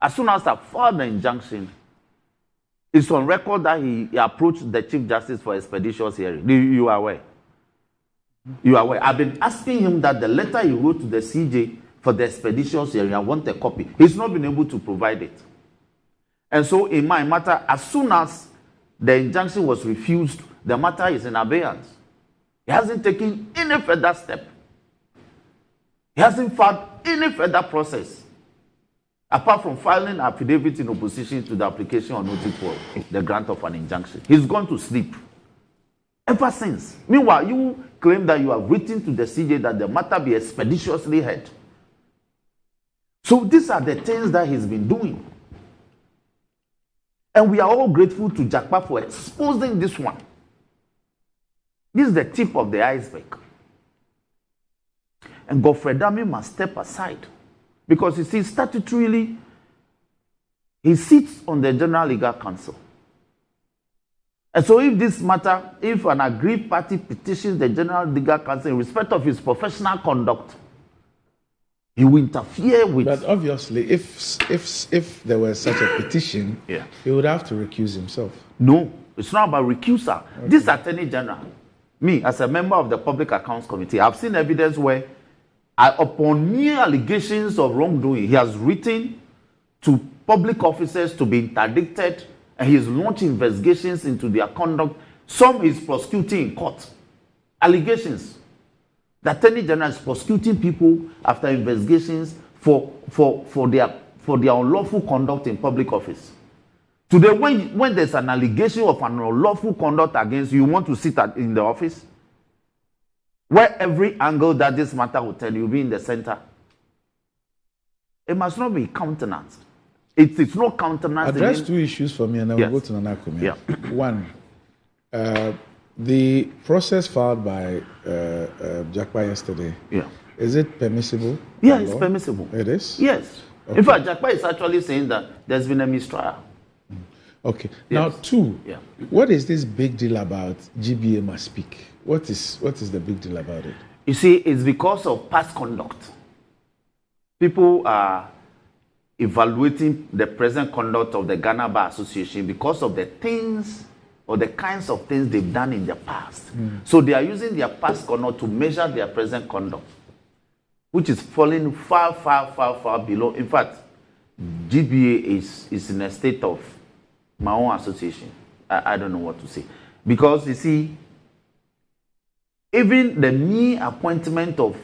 as soon as I filed the injunction, it's on record that he approached the Chief Justice for expeditious hearing. You are aware? You are aware? I've been asking him that the letter he wrote to the CJ for the expeditious hearing, I want a copy. He's not been able to provide it. And so in my matter, as soon as the injunction was refused, the matter is in abeyance. He hasn't taken any further step. He hasn't filed any further process, apart from filing affidavit in opposition to the application or notice for the grant of an injunction. He's gone to sleep ever since. Meanwhile, you claim that you have written to the CJ that the matter be expeditiously heard. So these are the things that he's been doing. And we are all grateful to Jakpa for exposing this one. This is the tip of the iceberg. And Godfrey Dami must step aside. Because you see, statutorily, he sits on the General Legal Council. And so if this matter, if an aggrieved party petitions the General Legal Council in respect of his professional conduct, he will interfere with... But obviously, if there were such a petition, he would have to recuse himself. No, it's not about recusal. Okay. This Attorney General, me, as a member of the Public Accounts Committee, I've seen evidence where, upon mere allegations of wrongdoing, he has written to public officers to be interdicted, and he has launched investigations into their conduct. Some is prosecuting in court. Allegations. The Attorney General is prosecuting people after investigations for their unlawful conduct in public office. Today, when there's an allegation of an unlawful conduct against you, you want to sit in the office? Where every angle that this matter will tell you will be in the center. It must not be countenanced. It's not countenanced. Address two issues for me and then we'll go to Nanakum. Yeah. One, the process filed by Jakpa yesterday, is it permissible? Yeah, it's permissible. It is? Yes. Okay. In fact, Jakpa is actually saying that there's been a mistrial. Okay. Yes. Now, two, what is this big deal about GBA must speak? What is the big deal about it? You see, it's because of past conduct. People are evaluating the present conduct of the Ghana Bar Association because of the things or the kinds of things they've done in the past. So they are using their past conduct to measure their present conduct, which is falling far, far, far, far below. In fact, GBA is in a state of my own association. I don't know what to say. Because, you see, even the mere appointment of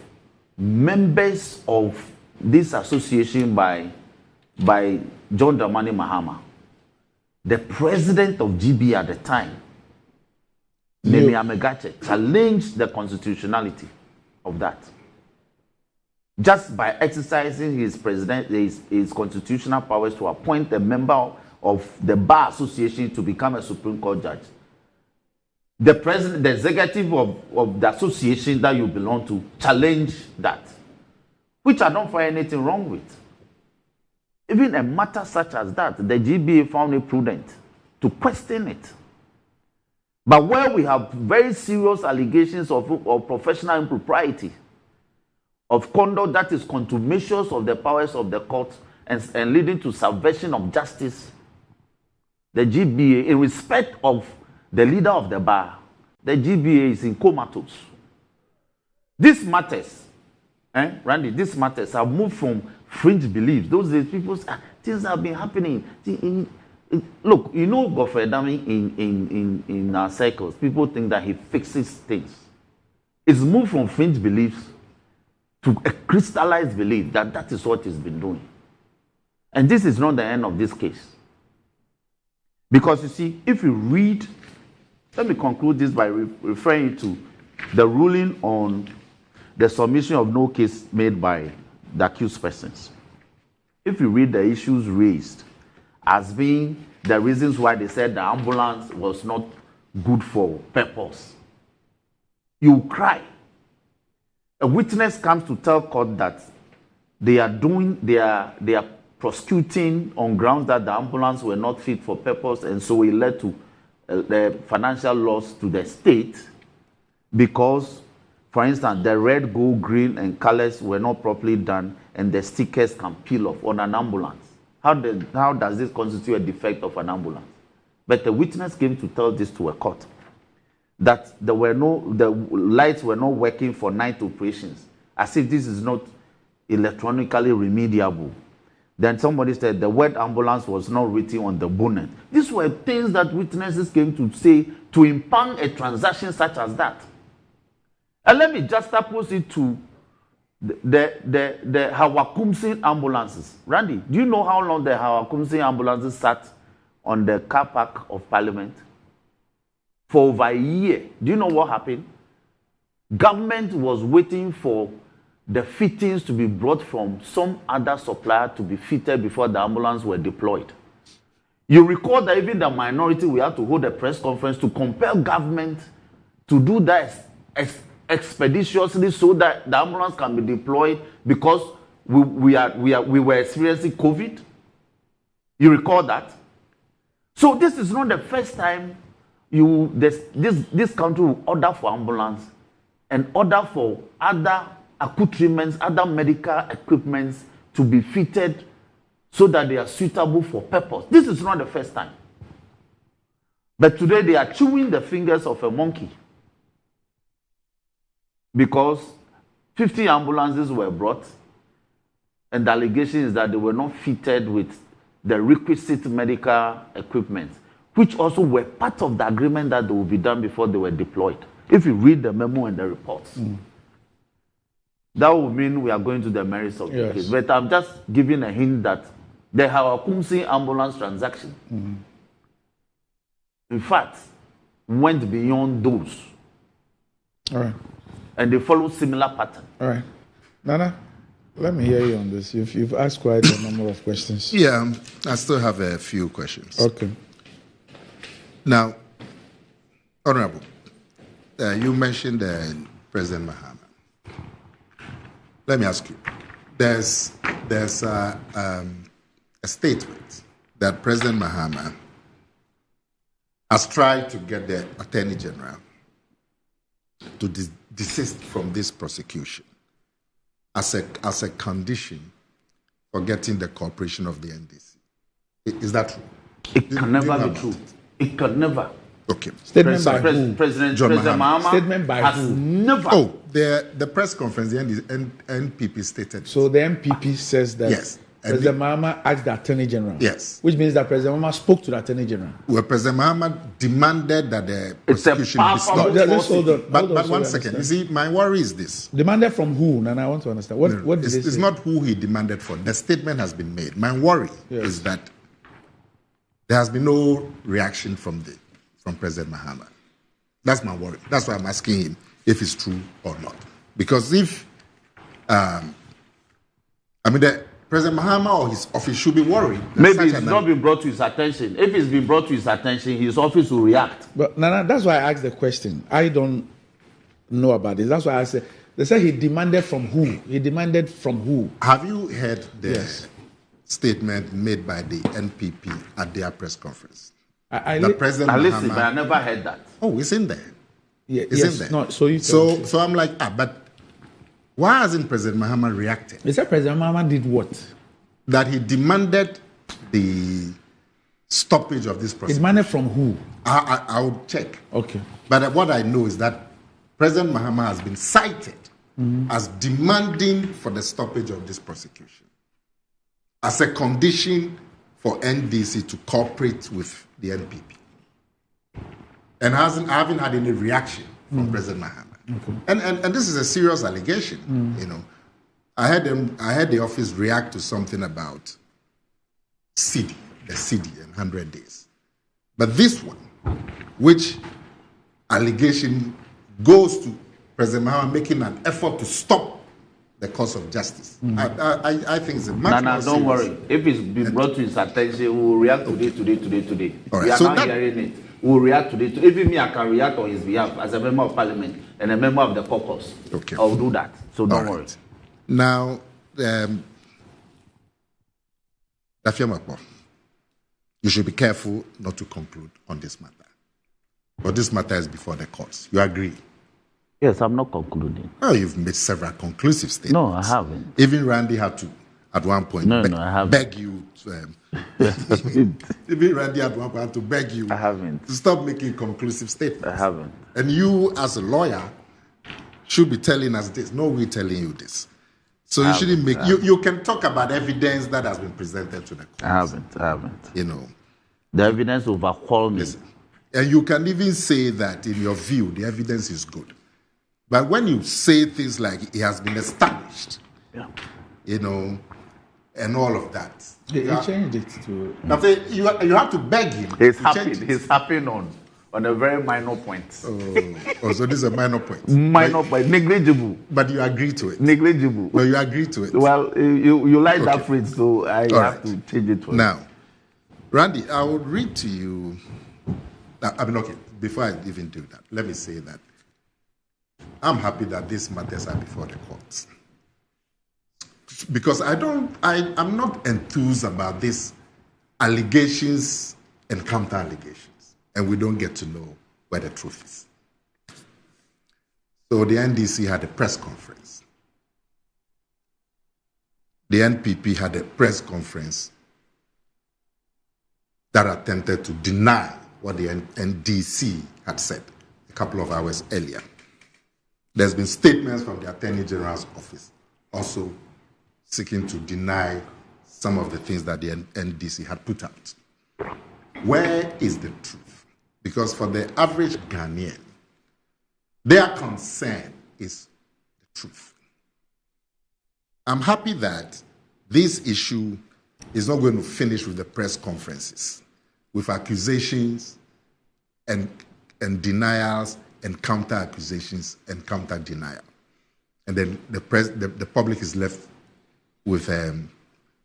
members of this association by John Dramani Mahama, the president of GB at the time, Nemi Amegache, challenged the constitutionality of that. Just by exercising his constitutional powers to appoint a member of the Bar Association to become a Supreme Court judge. the president, the executive of the association that you belong to, challenge that, which I don't find anything wrong with. Even a matter such as that, the GBA found it prudent to question it. But where we have very serious allegations of professional impropriety, of conduct that is contumacious of the powers of the court and leading to subversion of justice, the GBA, in respect of the leader of the bar, the GBA is in comatose. These matters, Randy, these matters have moved from fringe beliefs. Those days, people say, things have been happening. Look, you know Godfrey Dami in our circles, people think that he fixes things. It's moved from fringe beliefs to a crystallized belief that that is what he's been doing. And this is not the end of this case. Because you see, if you read, let me conclude this by referring to the ruling on the submission of no case made by the accused persons. If you read the issues raised as being the reasons why they said the ambulance was not good for purpose, you cry. A witness comes to tell court that they are prosecuting on grounds that the ambulance were not fit for purpose, and so it led to the financial loss to the state because, for instance, the red, gold, green, and colors were not properly done, and the stickers can peel off on an ambulance. How does this constitute a defect of an ambulance? But the witness came to tell this to a court, that the lights were not working for night operations, as if this is not electronically remediable. Then somebody said the word ambulance was not written on the bonnet. These were things that witnesses came to say to impound a transaction such as that. And let me juxtapose it to the Hawakumsi ambulances. Randy, do you know how long the Hawakumsi ambulances sat on the car park of Parliament? For over a year. Do you know what happened? Government was waiting for the fittings to be brought from some other supplier to be fitted before the ambulance were deployed. You recall that even the minority, we had to hold a press conference to compel government to do that expeditiously so that the ambulance can be deployed because we were experiencing COVID. You recall that? So this is not the first time this country will order for ambulance and order for other accoutrements, other medical equipments to be fitted so that they are suitable for purpose. This is not the first time. But today they are chewing the fingers of a monkey because 50 ambulances were brought and the allegation is that they were not fitted with the requisite medical equipment, which also were part of the agreement that they would be done before they were deployed. If you read the memo and the reports, that would mean we are going to the merits of the case. But I'm just giving a hint that the Hawakumsi ambulance transaction, in fact, went beyond those. All right. And they follow similar pattern. All right. Nana, let me hear you on this. You've asked quite a number of questions. Yeah, I still have a few questions. Okay. Now, Honorable, you mentioned President Mahama. Let me ask you. There's a statement that President Mahama has tried to get the Attorney General to desist from this prosecution as a condition for getting the cooperation of the NDC. Is that true? It can never be true. It can never. Okay. Statement by who? President Mahama. Statement by has who? never. Oh, the press conference, the NPP stated. So the MPP says that Yes. President Mahama asked the Attorney General. Yes. Which means that President Mahama spoke to the Attorney General. Well, President Mahama demanded that the prosecution be powerful stopped. No, let's hold on. But one second. You see, my worry is this. Demanded from who? And I want to understand. What did they say? It's not who he demanded for. The statement has been made. My worry is that there has been no reaction from President Mahama. That's my worry. That's why I'm asking him if it's true or not. Because if, President Mahama or his office should be worried. Maybe it's not been brought to his attention. If it's been brought to his attention, his office will react. But Nana, that's why I asked the question. I don't know about this. That's why I said, they said he demanded from who? He demanded from who? Have you heard the statement made by the NPP at their press conference? President I Mahama, listened, but I never heard that. Oh, it's in there. Yeah, It's in there. No, so I'm like, but why hasn't President Mahama reacted? They said President Mahama did what? That he demanded the stoppage of this He process. demanded from who? I will check. Okay. But what I know is that President Mahama has been cited as demanding for the stoppage of this prosecution as a condition for NDC to cooperate with the NPP. And I haven't had any reaction from President Mahama. Okay. And this is a serious allegation. You know, I had the office react to something about CD, the CD in 100 days. But this one, which allegation goes to President Mahama making an effort to stop the cause of justice. I think it's a much more serious. Don't worry. If it's been brought to his attention, we will react today. All right. We are So not hearing it. We will react today. Even me, I can react on his behalf as a member of parliament and a member of the caucus. Okay. I'll do that. So don't worry. Now, Dafia Makpo, you should be careful not to conclude on this matter. But this matter is before the courts. You agree? Yes, I'm not concluding. Well, you've made several conclusive statements. No, I haven't. Even Randy had to, at one point, I haven't. beg you to... even Randy at one point had to beg you I haven't. to stop making conclusive statements. I haven't. And you, as a lawyer, should be telling us this. No, we're telling you this. So you shouldn't make... You can talk about evidence that has been presented to the court. I haven't. You know. The evidence overwhelmed me. Listen, and you can even say that, in your view, the evidence is good. But when you say things like it has been established, you know, and all of that. He changed it to... You have to beg him. He's happy on a very minor point. Oh, so this is a minor point. Minor point, negligible. But you agree to it. Negligible. No, you agree to it. Well, you like that phrase, so I have to change it for now. Randy, I will read to you... okay, before I even do that, let me say that I'm happy that these matters are before the courts. Because I'm not enthused about these allegations and counter allegations, and we don't get to know where the truth is. So the NDC had a press conference. The NPP had a press conference that attempted to deny what the NDC had said a couple of hours earlier. There's been statements from the Attorney General's office also seeking to deny some of the things that the NDC had put out. Where is the truth? Because for the average Ghanaian, their concern is the truth. I'm happy that this issue is not going to finish with the press conferences, with accusations and denials and counter accusations and counter denial. And then the public is left with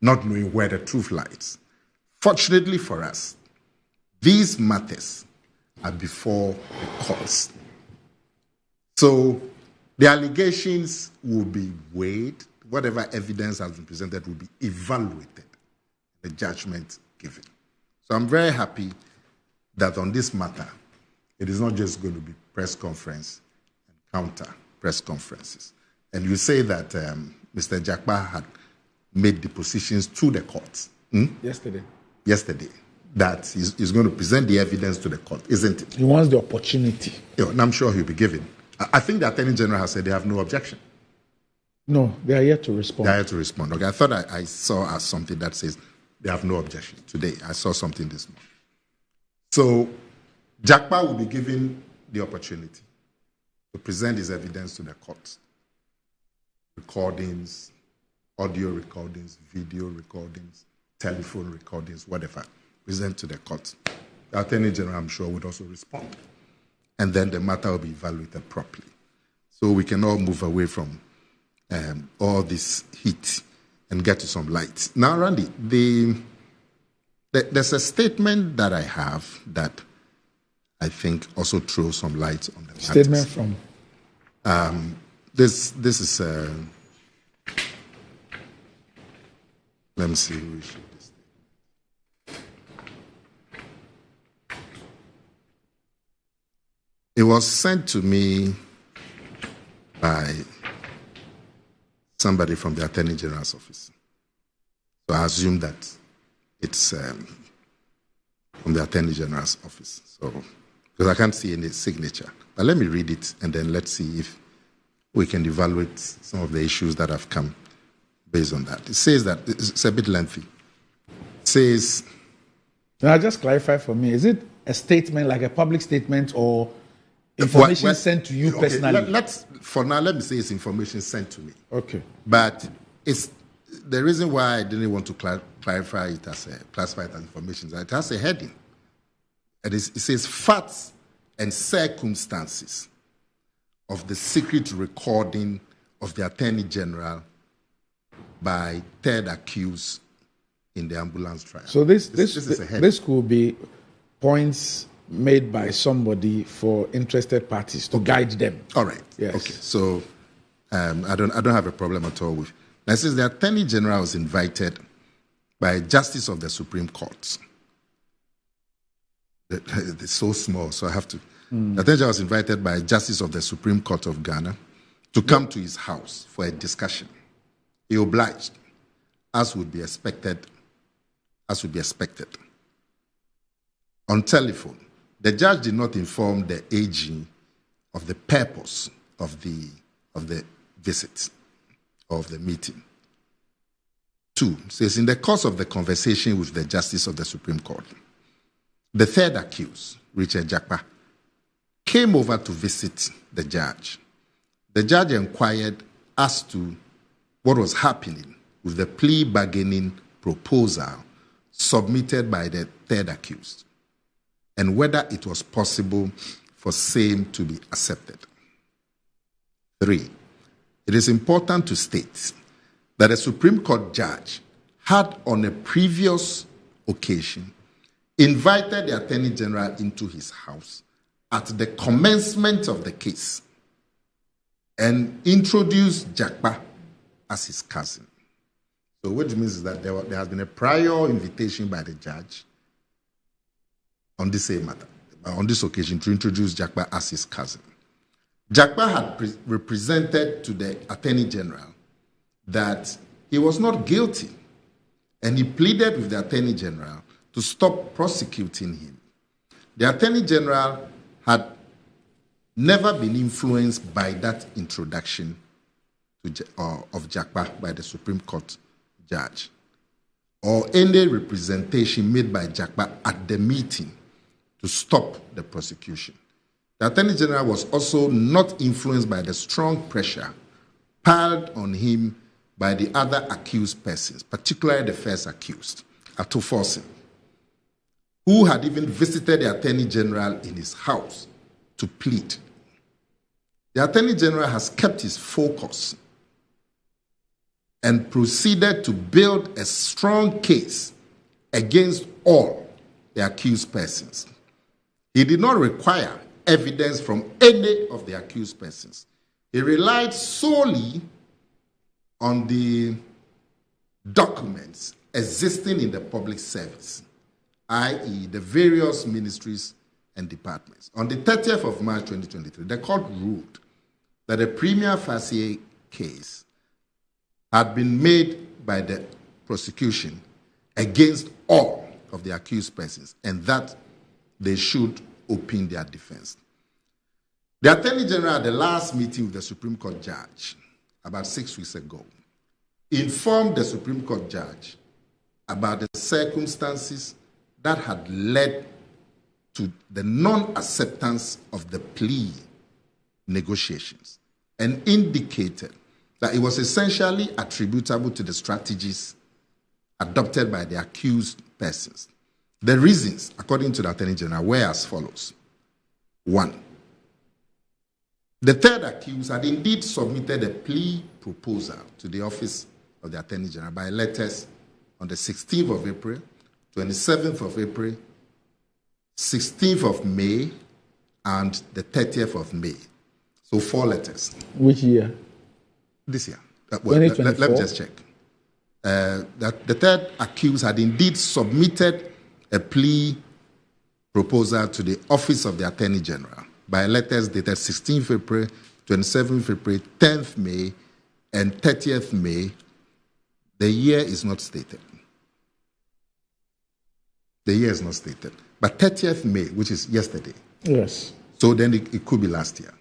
not knowing where the truth lies. Fortunately for us, these matters are before the courts. So the allegations will be weighed, whatever evidence has been presented will be evaluated, the judgment given. So I'm very happy that on this matter, it is not just going to be press conference and counter press conferences. And you say that Mr. Jakpa had made depositions to the courts. Yesterday. That he's going to present the evidence to the court, isn't it? He wants the opportunity. And I'm sure he'll be given. I think the Attorney General has said they have no objection. No, they are yet to respond. They are yet to respond. Okay, I thought I saw something that says they have no objection today. I saw something this morning. So Jakpa will be given the opportunity to present his evidence to the court. Recordings, audio recordings, video recordings, telephone recordings, whatever. Present to the court. The Attorney General, I'm sure, would also respond. And then the matter will be evaluated properly. So we can all move away from all this heat and get to some light. Now, Randy, there's a statement that I have that I think also throws some light on the statement from. This is. Let me see who issued this. It was sent to me by somebody from the Attorney General's office. So I assume that it's from the Attorney General's office. So, because I can't see any signature. But let me read it, and then let's see if we can evaluate some of the issues that have come based on that. It says that it's a bit lengthy. It says. Now, just clarify for me: is it a statement, like a public statement, or information sent to you personally? For now, let me say it's information sent to me. Okay. But it's the reason why I didn't want to clarify it as classify it as information. It has a heading. It says facts and circumstances of the secret recording of the Attorney General by third accused in the ambulance trial. So this is a heading. This could be points made by somebody for interested parties to guide them. All right. Yes. Okay. So I don't have a problem at all with. Now, since the Attorney General was invited by a Justice of the Supreme Court. It's so small, so I have to. The Attorney General was invited by a Justice of the Supreme Court of Ghana to come to his house for a discussion. He obliged, as would be expected. On telephone, the judge did not inform the AG of the purpose of the visit, of the meeting. 2, says, in the course of the conversation with the Justice of the Supreme Court, the third accused, Richard Jakpa, came over to visit the judge. The judge inquired as to what was happening with the plea bargaining proposal submitted by the third accused, and whether it was possible for same to be accepted. 3, it is important to state that a Supreme Court judge had on a previous occasion invited the Attorney General into his house at the commencement of the case and introduced Jakpa as his cousin. So what it means is that there has been a prior invitation by the judge on the same matter, on this occasion, to introduce Jakpa as his cousin. Jakpa had represented to the Attorney General that he was not guilty, and he pleaded with the Attorney General to stop prosecuting him. The Attorney General had never been influenced by that introduction of Jakpa by the Supreme Court judge, or any representation made by Jakpa at the meeting to stop the prosecution. The Attorney General was also not influenced by the strong pressure piled on him by the other accused persons, particularly the first accused, Ato Forsen, who had even visited the Attorney General in his house to plead. The Attorney General has kept his focus and proceeded to build a strong case against all the accused persons. He did not require evidence from any of the accused persons. He relied solely on the documents existing in the public service, i.e., the various ministries and departments. On the 30th of March 2023, the court ruled that a prima facie case had been made by the prosecution against all of the accused persons, and that they should open their defense. The Attorney General, at the last meeting with the Supreme Court judge, about 6 weeks ago, informed the Supreme Court judge about the circumstances that had led to the non-acceptance of the plea negotiations, and indicated that it was essentially attributable to the strategies adopted by the accused persons. The reasons, according to the Attorney General, were as follows. 1, the third accused had indeed submitted a plea proposal to the office of the Attorney General by letters on the 16th of April, 27th of April, 16th of May, and the 30th of May. So 4 letters. Which year? This year. Well, let me just check. That the third accused had indeed submitted a plea proposal to the Office of the Attorney General by letters dated 16th April, 27th April, 10th May, and 30th May. The year is not stated. The year is not stated. But 30th May, which is yesterday. Yes. So then it could be last year.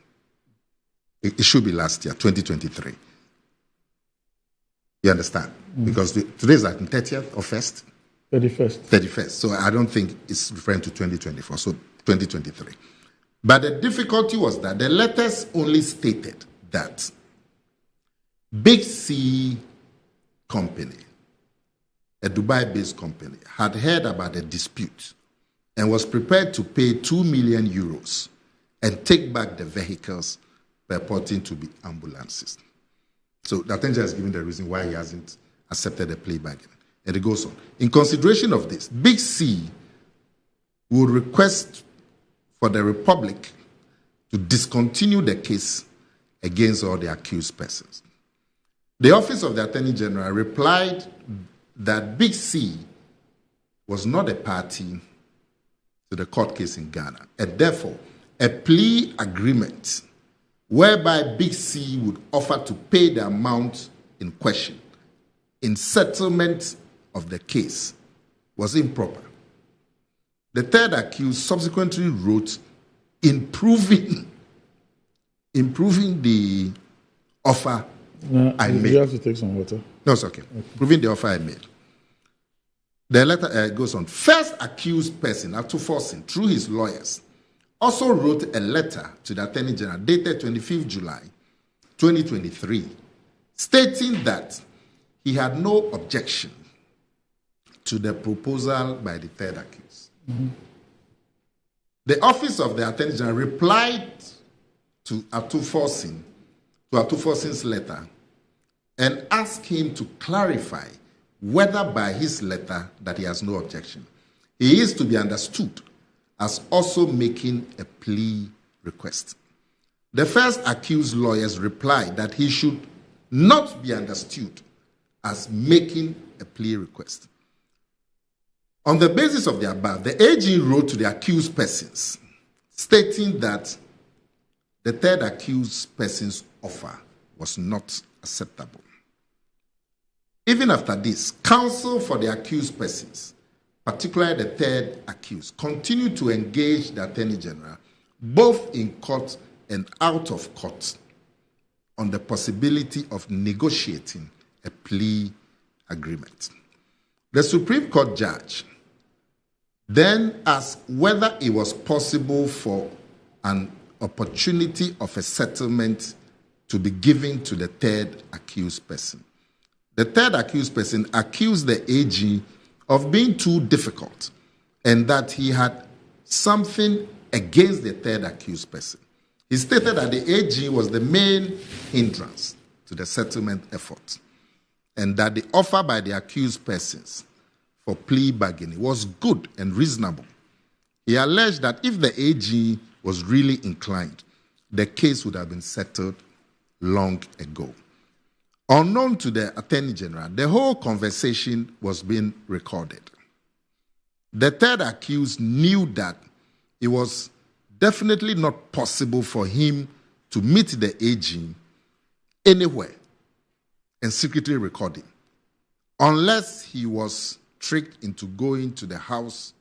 It should be last year, 2023. You understand? Because today is like 30th or 1st? 31st. 31st. So I don't think it's referring to 2024, so 2023. But the difficulty was that the letters only stated that Big C Company, a Dubai-based company, had heard about the dispute and was prepared to pay 2 million euros and take back the vehicles purporting to be ambulances. So the attorney has given the reason why he hasn't accepted the plea bargain. And it goes on. In consideration of this, Big C will request for the Republic to discontinue the case against all the accused persons. The Office of the Attorney General replied that Big C was not a party to the court case in Ghana, and therefore a plea agreement whereby Big C would offer to pay the amount in question in settlement of the case was improper. The third accused subsequently wrote improving the offer I made. You have to take some water. No, it's okay. Proving the offer I made. The letter goes on. First accused person, Atuforsin, through his lawyers, also wrote a letter to the Attorney General dated 25th July 2023, stating that he had no objection to the proposal by the third accused. Mm-hmm. The Office of the Attorney General replied to Atuforsin's letter and asked him to clarify whether by his letter that he has no objection. He is to be understood as also making a plea request. The first accused lawyers replied that he should not be understood as making a plea request. On the basis of the above, the AG wrote to the accused persons stating that the third accused person's offer was not acceptable. Even after this, counsel for the accused persons, particularly the third accused, continued to engage the Attorney General, both in court and out of court, on the possibility of negotiating a plea agreement. The Supreme Court judge then asked whether it was possible for an opportunity of a settlement to be given to the third accused person. The third accused person accused the AG of being too difficult and that he had something against the third accused person. He stated that the AG was the main hindrance to the settlement effort and that the offer by the accused persons for plea bargaining was good and reasonable. He alleged that if the AG was really inclined, the case would have been settled long ago. Unknown to the Attorney General, the whole conversation was being recorded. The third accused knew that it was definitely not possible for him to meet the AG anywhere and secretly record him, unless he was tricked into going to the house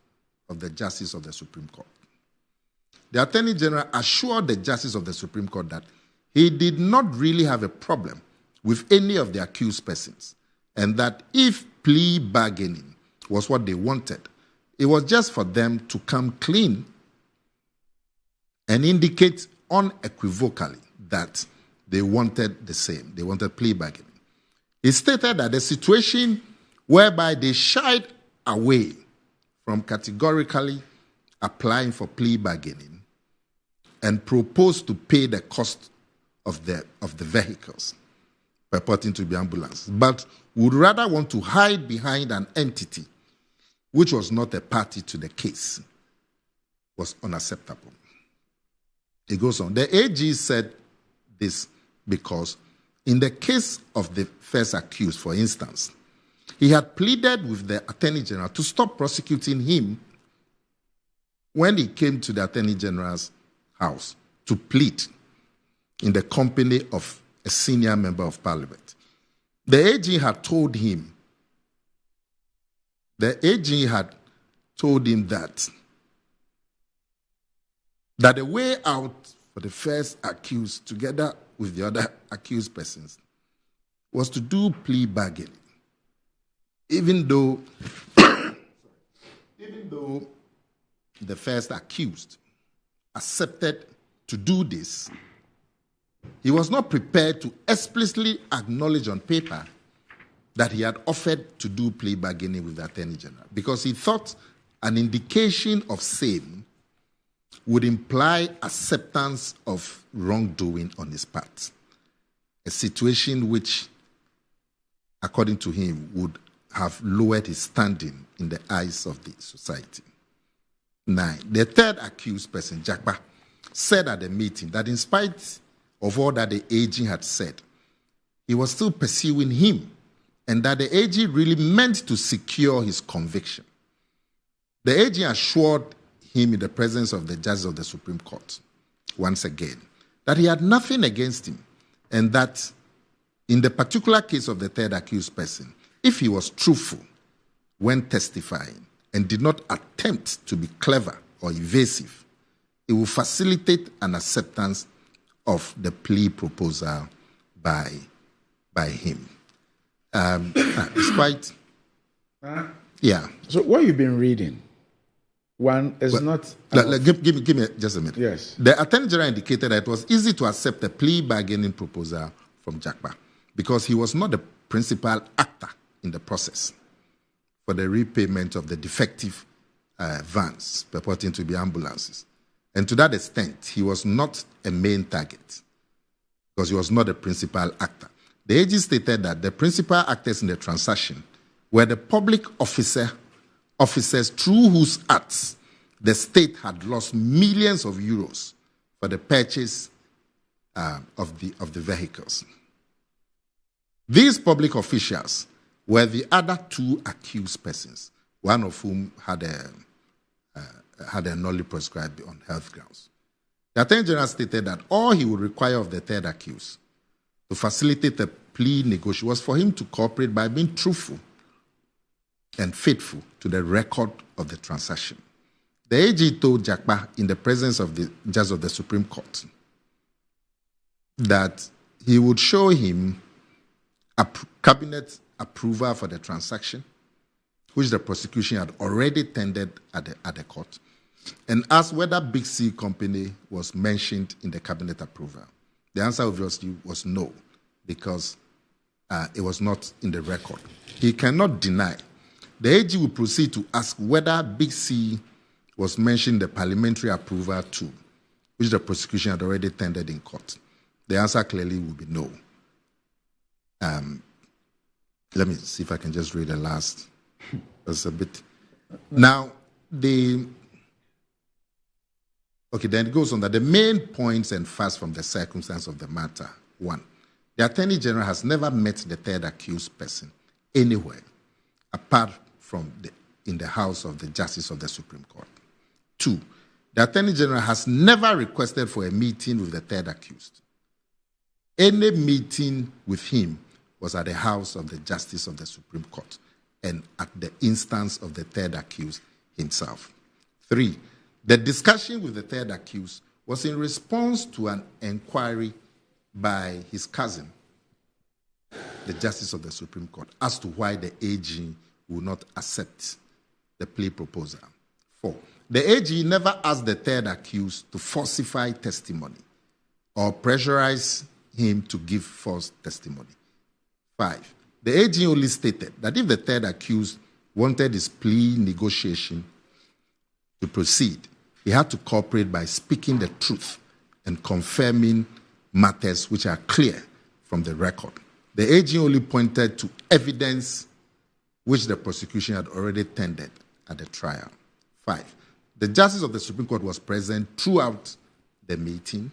of the Justice of the Supreme Court. The Attorney General assured the Justice of the Supreme Court that he did not really have a problem with any of the accused persons, and that if plea bargaining was what they wanted, it was just for them to come clean and indicate unequivocally that they wanted the same. They wanted plea bargaining. He stated that the situation whereby they shied away from categorically applying for plea bargaining and proposed to pay the cost of the vehicles purporting to be ambulances, but would rather want to hide behind an entity which was not a party to the case, was unacceptable. It goes on. The AG said this because in the case of the first accused, for instance, he had pleaded with the Attorney General to stop prosecuting him when he came to the Attorney General's house to plead in the company of a senior member of Parliament. The AG had told him that the way out for the first accused, together with the other accused persons, was to do plea bargaining. Even though the first accused accepted to do this, he was not prepared to explicitly acknowledge on paper that he had offered to do plea bargaining with the Attorney General, because he thought an indication of same would imply acceptance of wrongdoing on his part, a situation which, according to him, would have lowered his standing in the eyes of the society. 9. The third accused person, Jakpa, said at the meeting that in spite of all that the AG had said, he was still pursuing him, and that the AG really meant to secure his conviction. The AG assured him in the presence of the judges of the Supreme Court, once again, that he had nothing against him, and that in the particular case of the third accused person, if he was truthful when testifying and did not attempt to be clever or evasive, it will facilitate an acceptance of the plea proposal by him. It's quite, yeah. So what you've been reading, one is not... Give me just a minute. Yes. The Attorney General indicated that it was easy to accept a plea bargaining proposal from Jakpa because he was not the principal actor in the process for the repayment of the defective vans purporting to be ambulances. And to that extent, he was not a main target because he was not the principal actor. The AG stated that the principal actors in the transaction were the public officers through whose acts the state had lost millions of euros for the purchase of the vehicles. These public officials were the other two accused persons, one of whom had a nolly prescribed on health grounds. The Attorney General stated that all he would require of the third accused to facilitate the plea negotiation was for him to cooperate by being truthful and faithful to the record of the transaction. The AG told Jakpa in the presence of the judge of the Supreme Court that he would show him a cabinet approval for the transaction, which the prosecution had already tendered at the court, and asked whether Big C Company was mentioned in the cabinet approval. The answer obviously was no, because it was not in the record. He cannot deny. The AG will proceed to ask whether Big C was mentioned in the parliamentary approval too, which the prosecution had already tendered in court. The answer clearly will be no. Let me see if I can just read the last. That's a bit. Now, then it goes on that the main points and facts from the circumstance of the matter. 1, the Attorney General has never met the third accused person anywhere apart from in the house of the Justice of the Supreme Court. 2, the Attorney General has never requested for a meeting with the third accused. Any meeting with him was at the house of the Justice of the Supreme Court and at the instance of the third accused himself. 3, the discussion with the third accused was in response to an inquiry by his cousin, the Justice of the Supreme Court, as to why the AG would not accept the plea proposal. 4, the AG never asked the third accused to falsify testimony or pressurize him to give false testimony. 5, the AG only stated that if the third accused wanted his plea negotiation to proceed, he had to cooperate by speaking the truth and confirming matters which are clear from the record. The AG only pointed to evidence which the prosecution had already tendered at the trial. 5. The Justice of the Supreme Court was present throughout the meeting,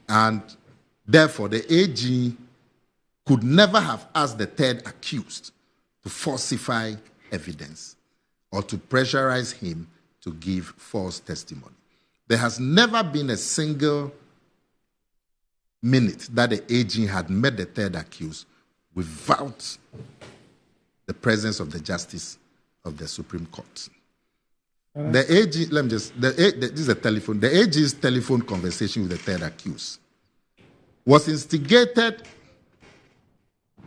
and therefore the AG could never have asked the third accused to falsify evidence or to pressurize him to give false testimony. There has never been a single minute that the AG had met the third accused without the presence of the Justice of the Supreme Court. The AG, this is a telephone. The AG's telephone conversation with the third accused was instigated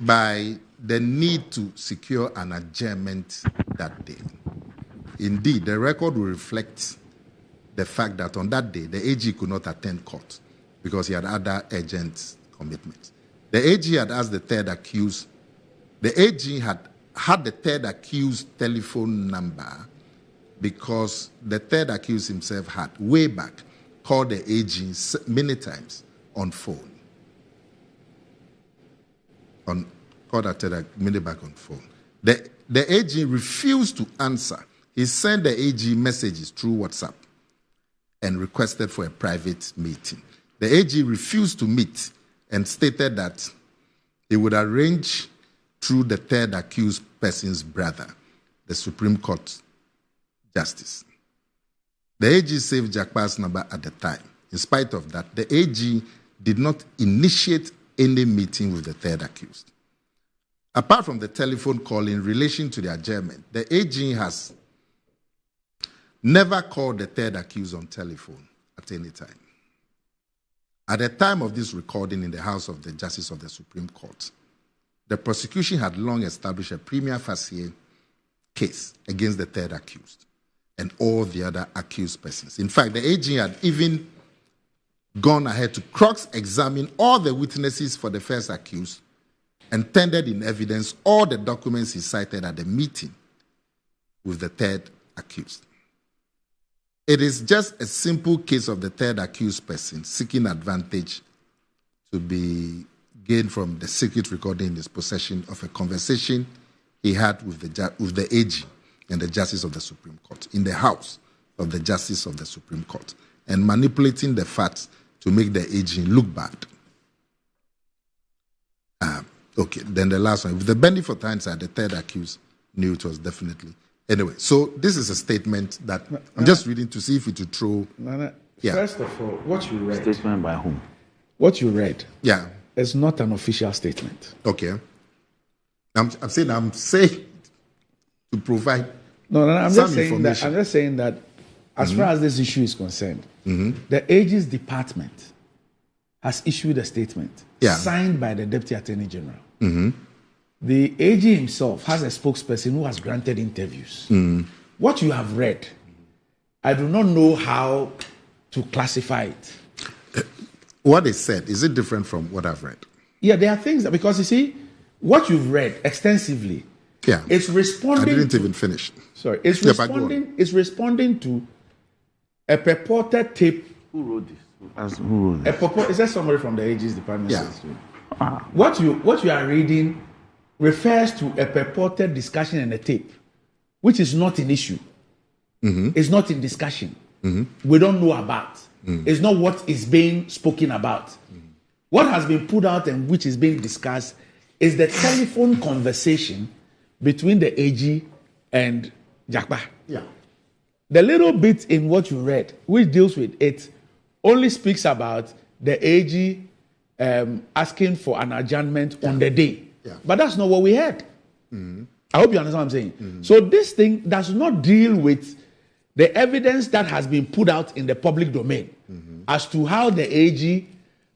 by the need to secure an adjournment that day. Indeed, the record will reflect the fact that on that day, the AG could not attend court because he had other urgent commitments. The AG had asked the third accused, the AG had the third accused telephone number because the third accused himself had, way back, called the AG many times on phone. Called that third many back on phone. The AG refused to answer. He sent the AG messages through WhatsApp and requested for a private meeting. The AG refused to meet and stated that he would arrange through the third accused person's brother, the Supreme Court Justice. The AG saved Jakpa's number at the time. In spite of that, the AG did not initiate any meeting with the third accused. Apart from the telephone call in relation to the adjournment, the AG has never called the third accused on telephone at any time. At the time of this recording in the House of the Justice of the Supreme Court, the prosecution had long established a prima facie case against the third accused and all the other accused persons. In fact, the AG had even gone ahead to cross-examine all the witnesses for the first accused and tendered in evidence all the documents he cited at the meeting with the third accused. It is just a simple case of the third accused person seeking advantage to be gained from the secret recording in his possession of a conversation he had with the AG and the Justice of the Supreme Court in the House of the Justice of the Supreme Court and manipulating the facts to make the AG look bad. Okay, then the last one. With the benefit of hindsight, the third accused knew it was definitely. Anyway, so this is a statement that I'm just reading to see if it will throw. First of all, what you read. Statement by whom? What you read. Yeah. Is not an official statement. Okay. I'm saying to provide. No, I'm some just saying that. information. I'm just saying that, as far as this issue is concerned, the AG's department has issued a statement signed by the Deputy Attorney General. The AG himself has a spokesperson who has granted interviews. What you have read, I do not know how to classify it. What is said, is it different from what I've read? Yeah, there are things that, because you see, what you've read extensively, it's responding. I didn't even finish. Sorry, it's responding. It's responding to a purported tape. Who wrote this? Who wrote this? Is that somebody from the AG's department? Yeah. What you are reading refers to a purported discussion and a tape, which is not an issue. It's not in discussion. We don't know about. It's not what is being spoken about. What has been put out and which is being discussed is the telephone conversation between the AG and Jakpa. Yeah. The little bit in what you read, which deals with it, only speaks about the AG asking for an adjournment on the day. Yeah. But that's not what we heard. I hope you understand what I'm saying. So this thing does not deal with the evidence that has been put out in the public domain as to how the AG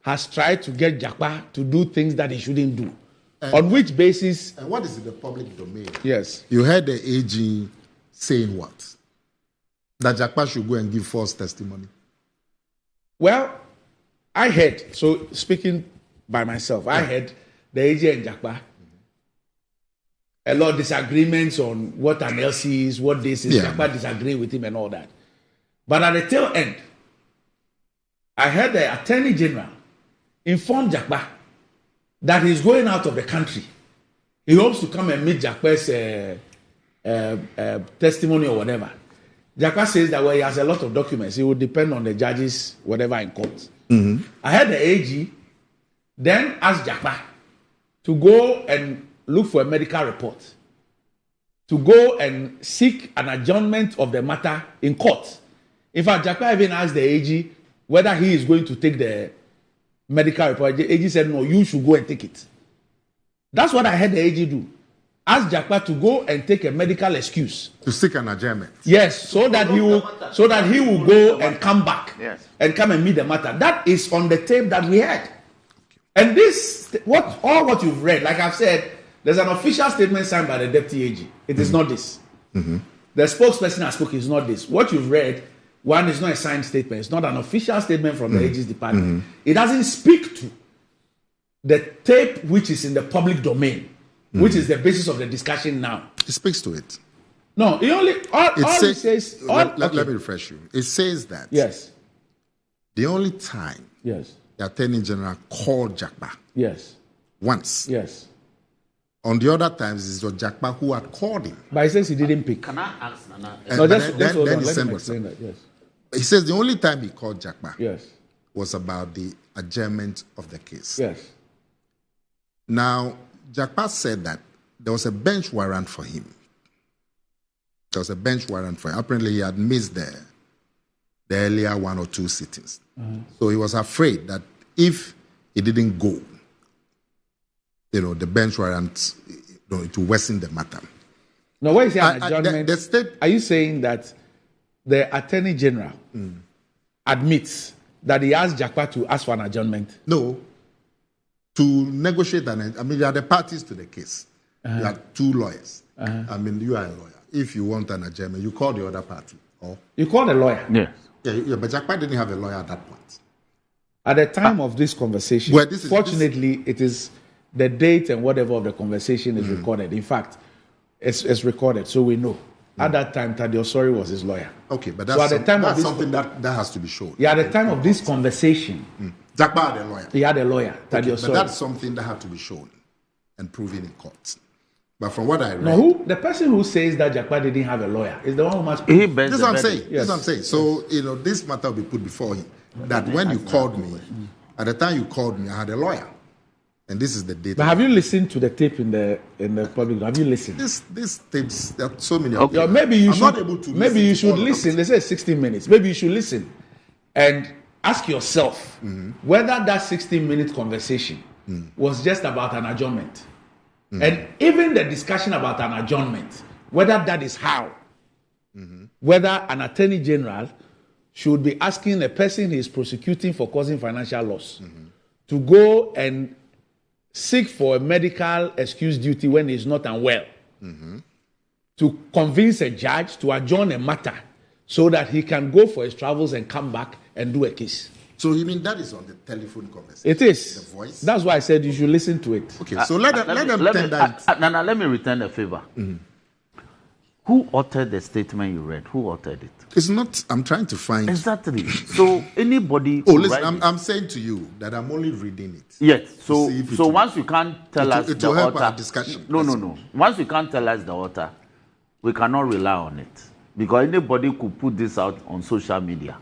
has tried to get Jakpa to do things that he shouldn't do. On which basis? And what is in the public domain? Yes. You heard the AG saying what? That Jakpa should go and give false testimony. Well, I heard, so speaking by myself, I heard the AG and Jakpa, a lot of disagreements on what an LC is, what this is. Jakpa disagreeing with him and all that. But at the tail end, I heard the Attorney General inform Jakpa that he's going out of the country. He hopes to come and meet Jakpa's testimony or whatever. Jakpa says that he has a lot of documents. It will depend on the judges, whatever in court. I heard the AG then asked Jakpa to go and look for a medical report, to go and seek an adjournment of the matter in court. In fact, Jakpa even asked the AG whether he is going to take the medical report. The AG said, no, you should go and take it. That's what I heard the AG do. Ask Jakpa to go and take a medical excuse. To seek an adjournment. Yes, so that he will go and come back and come and meet the matter. That is on the tape that we had. And this, what you've read, like I've said, there's an official statement signed by the deputy AG. It is not this. The spokesperson has spoken, is not this. What you've read, one, is not a signed statement. It's not an official statement from the AG's department. It doesn't speak to the tape which is in the public domain, which is the basis of the discussion now. It speaks to it. No, it says. Let me refresh you. It says that. Yes. The only time. Yes. The Attorney General called Jakpa. Yes. Once. Yes. On the other times, it was Jakpa who had called him. But he says he didn't pick. Can I ask Nana? Then he sent that. Yes. He says the only time he called Jakpa was about the adjournment of the case. Yes. Now, Jakpa said that there was a bench warrant for him. Apparently, he had missed the earlier 1 or 2 sittings. So he was afraid that if he didn't go, the bench warrant, it will worsen the matter. Now, what is an adjournment? Are you saying that the Attorney General admits that he asked Jakpa to ask for an adjournment? No. To negotiate they are the parties to the case. You have 2 lawyers. You are a lawyer. If you want an adjournment, you call the other party. Or you call the lawyer? Yes. Yeah, but Jakpa didn't have a lawyer at that point. At the time of this conversation, fortunately, it is the date and whatever of the conversation is recorded. In fact, it's recorded, so we know. At that time, Tadeo Sori was his lawyer. Okay, but that's something that has to be shown. Yeah, at the time of this conversation, Jakpa had a lawyer. He had a lawyer, Tadeo Sori. But that's something that had to be shown and proven in court. But from what I read... No, the person who says that Jakpa didn't have a lawyer is the one who must... This is what I'm saying. Yes. This is what I'm saying. So, this matter will be put before him. That when you called me, at the time you called me, I had a lawyer. And this is the date. But have you listened to the tape in the public? Have you listened? This tapes, there are so many of them. Maybe you should listen. They say 16 minutes. Maybe you should listen and ask yourself whether that 16-minute conversation was just about an adjournment. And even the discussion about an adjournment, whether that is how, whether an attorney general should be asking a person he is prosecuting for causing financial loss to go and seek for a medical excuse duty when he is not unwell, to convince a judge to adjourn a matter so that he can go for his travels and come back and do a case. So you mean that is on the telephone conversation? It is. The voice? That's why I said you should listen to it. Okay, so let me return a favor. Who authored the statement you read? Who authored it? It's not, I'm trying to find... Exactly. So anybody... listen, I'm saying to you that I'm only reading it. Yes. So once you can't tell us the author... Our discussion. No. Once you can't tell us the author, we cannot rely on it. Because anybody could put this out on social media.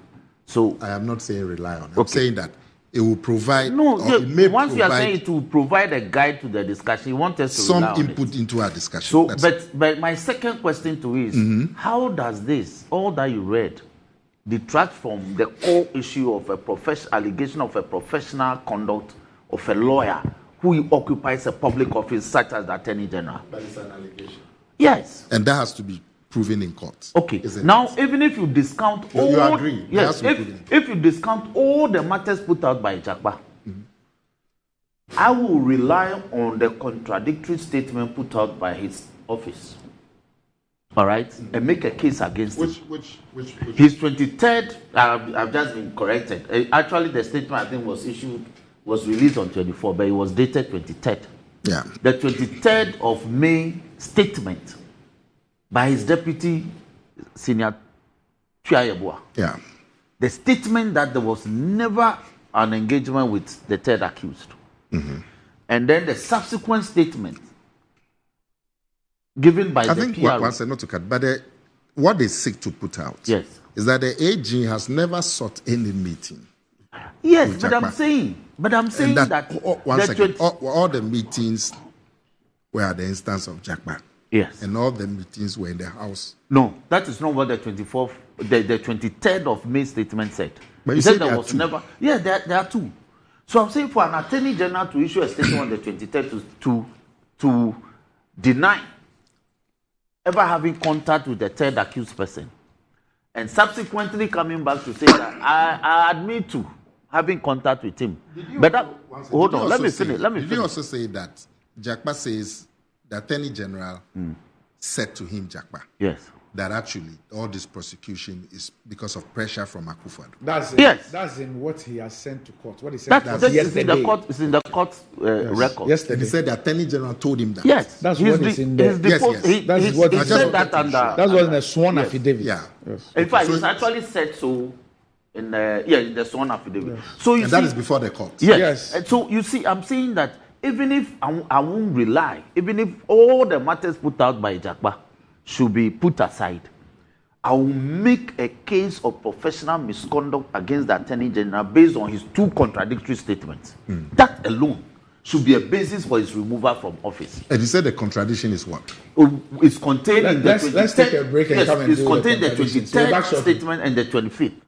So I am not saying rely on it. I'm saying that it will provide... once you are saying it will provide a guide to the discussion, you want us to rely on some input into our discussion. So, but my second question to you is, how does this, all that you read, detract from the core issue of allegation of a professional conduct of a lawyer who occupies a public office such as the Attorney General? That is an allegation. Yes. And that has to be proven in court. Okay. Now, even if you discount all... You agree? Yes. If you discount all the matters put out by Jakpa, I will rely on the contradictory statement put out by his office. All right? And make a case against him. Which? His 23rd... I've just been corrected. Actually, the statement, I think, was released on 24, but it was dated 23rd. Yeah. The 23rd of May statement by his deputy, Senior Chiayebua. Yeah. The statement that there was never an engagement with the third accused. and then the subsequent statement given by I the think PRO. one said not to cut, but what they seek to put out is that the AG has never sought any meeting. Yes, but I'm saying that all the meetings were at the instance of Jackman. Yes. And all the meetings were in the house. No, that is not what the 23rd of May statement said. But he said there was never. Yeah, there are two. So I'm saying for an attorney general to issue a statement on the 23rd to deny ever having contact with the third accused person, and subsequently coming back to say that I admit to having contact with him. But hold on, let me finish. Did you also say that Jakpa says the attorney general said to him, Jakpa, yes, that actually all this prosecution is because of pressure from Akufo-Addo? That's in what he has sent to court. What he said yesterday. It's in the court record. Yesterday. And he said the attorney general told him that. Yes, that's what is in there. That's what in a sworn affidavit. Yeah. Yes. In fact, it's actually said so in the sworn affidavit. Yes. So you see, that is before the court. Yes. And so you see, I'm saying that even if I won't rely, even if all the matters put out by Jakpa should be put aside, I will make a case of professional misconduct against the Attorney General based on his two contradictory statements. That alone should be a basis for his removal from office. And he said the contradiction is what? It's contained in the 23rd. Let's take a break and come and it's do contained the the 23rd statement and the 25th.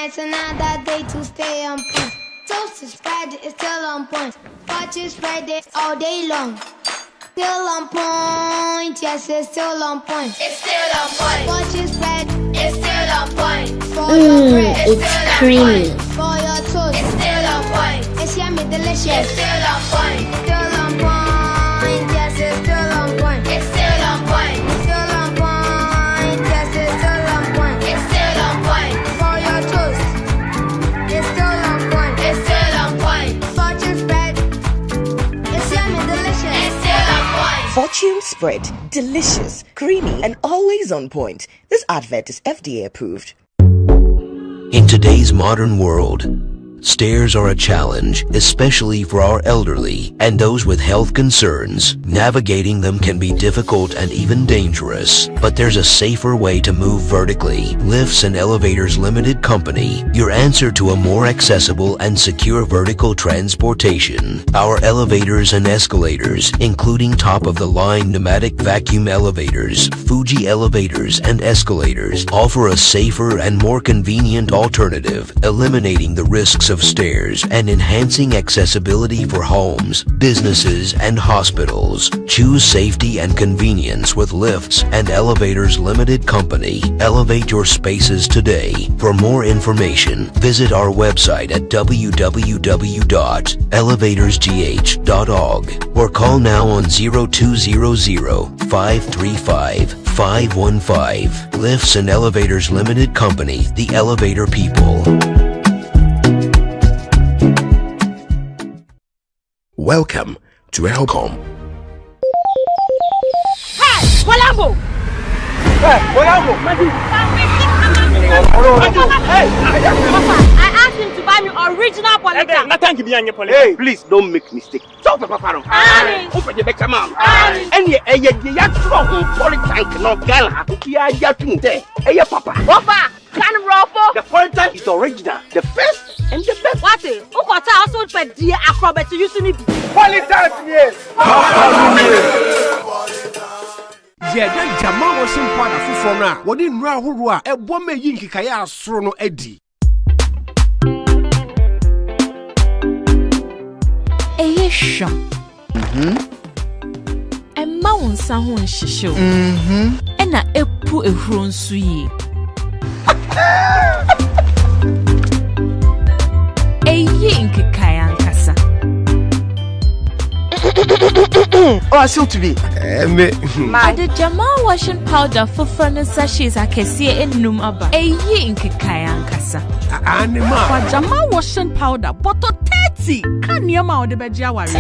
It's another day to stay on point. Toast is Friday, it's still on point. Watch is Friday all day long. Still on point, yes, it's still on point. It's still on point. Watch is Friday, it's still on point. For your bread, it's creamy. For your toast, it's still on point. It's yummy, delicious. It's still on point. Still on point, yes, it's still on point. It's still on point. Still on point, yes, it's still on point. It's still on point. For your toast, it's still on point. It's still on point. Fortune spread, it's yummy, delicious. It's still on point. Fortune spread, delicious, creamy, and always on point. This advert is FDA approved. In today's modern world, stairs are a challenge, especially for our elderly and those with health concerns. Navigating them can be difficult and even dangerous, but there's a safer way to move vertically. Lifts and Elevators Limited Company, your answer to a more accessible and secure vertical transportation. Our elevators and escalators, including top-of-the-line pneumatic vacuum elevators, Fuji elevators and escalators, offer a safer and more convenient alternative, eliminating the risks of stairs and enhancing accessibility for homes, businesses, and hospitals. Choose safety and convenience with Lifts and Elevators Limited Company. Elevate your spaces today. For more information, visit our website at www.elevatorsgh.org or call now on 0200-535-515. Lifts and Elevators Limited Company, the elevator people. Welcome to Elcom. Hey, Walambo! Hey, Walambo! Hey, I asked him to buy me original Polita. Hey, please don't make mistake. Stop, Papa. Open the back, ma'am. And you Polita no gala. You Papa. Papa, can Ruffle? The Polita is original. The first and the best. What is? Ukota also pet dear acrobat to use to me. Polita, yes. Yeah, that Jamal was in part of Fufona. What in Rahua, a woman Yinkaya Srono Eddie. A shop. A mountain sound shisho. And a put a run sweet. A yink kayan kasa. I still to be. The Jamal washing powder for furnace sachets I can see in Numaba. A ye in Kikayankasa. Anima. Jamal washing powder, bottle 30. Can you mount the Bejawari?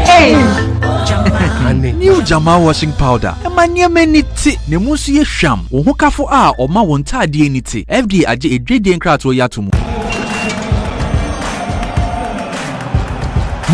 New Jamal washing powder. A mania meniti, Nemusi sham, Wohukafo a or ma wonta dieniti. FD aje a dreading crato yatumu.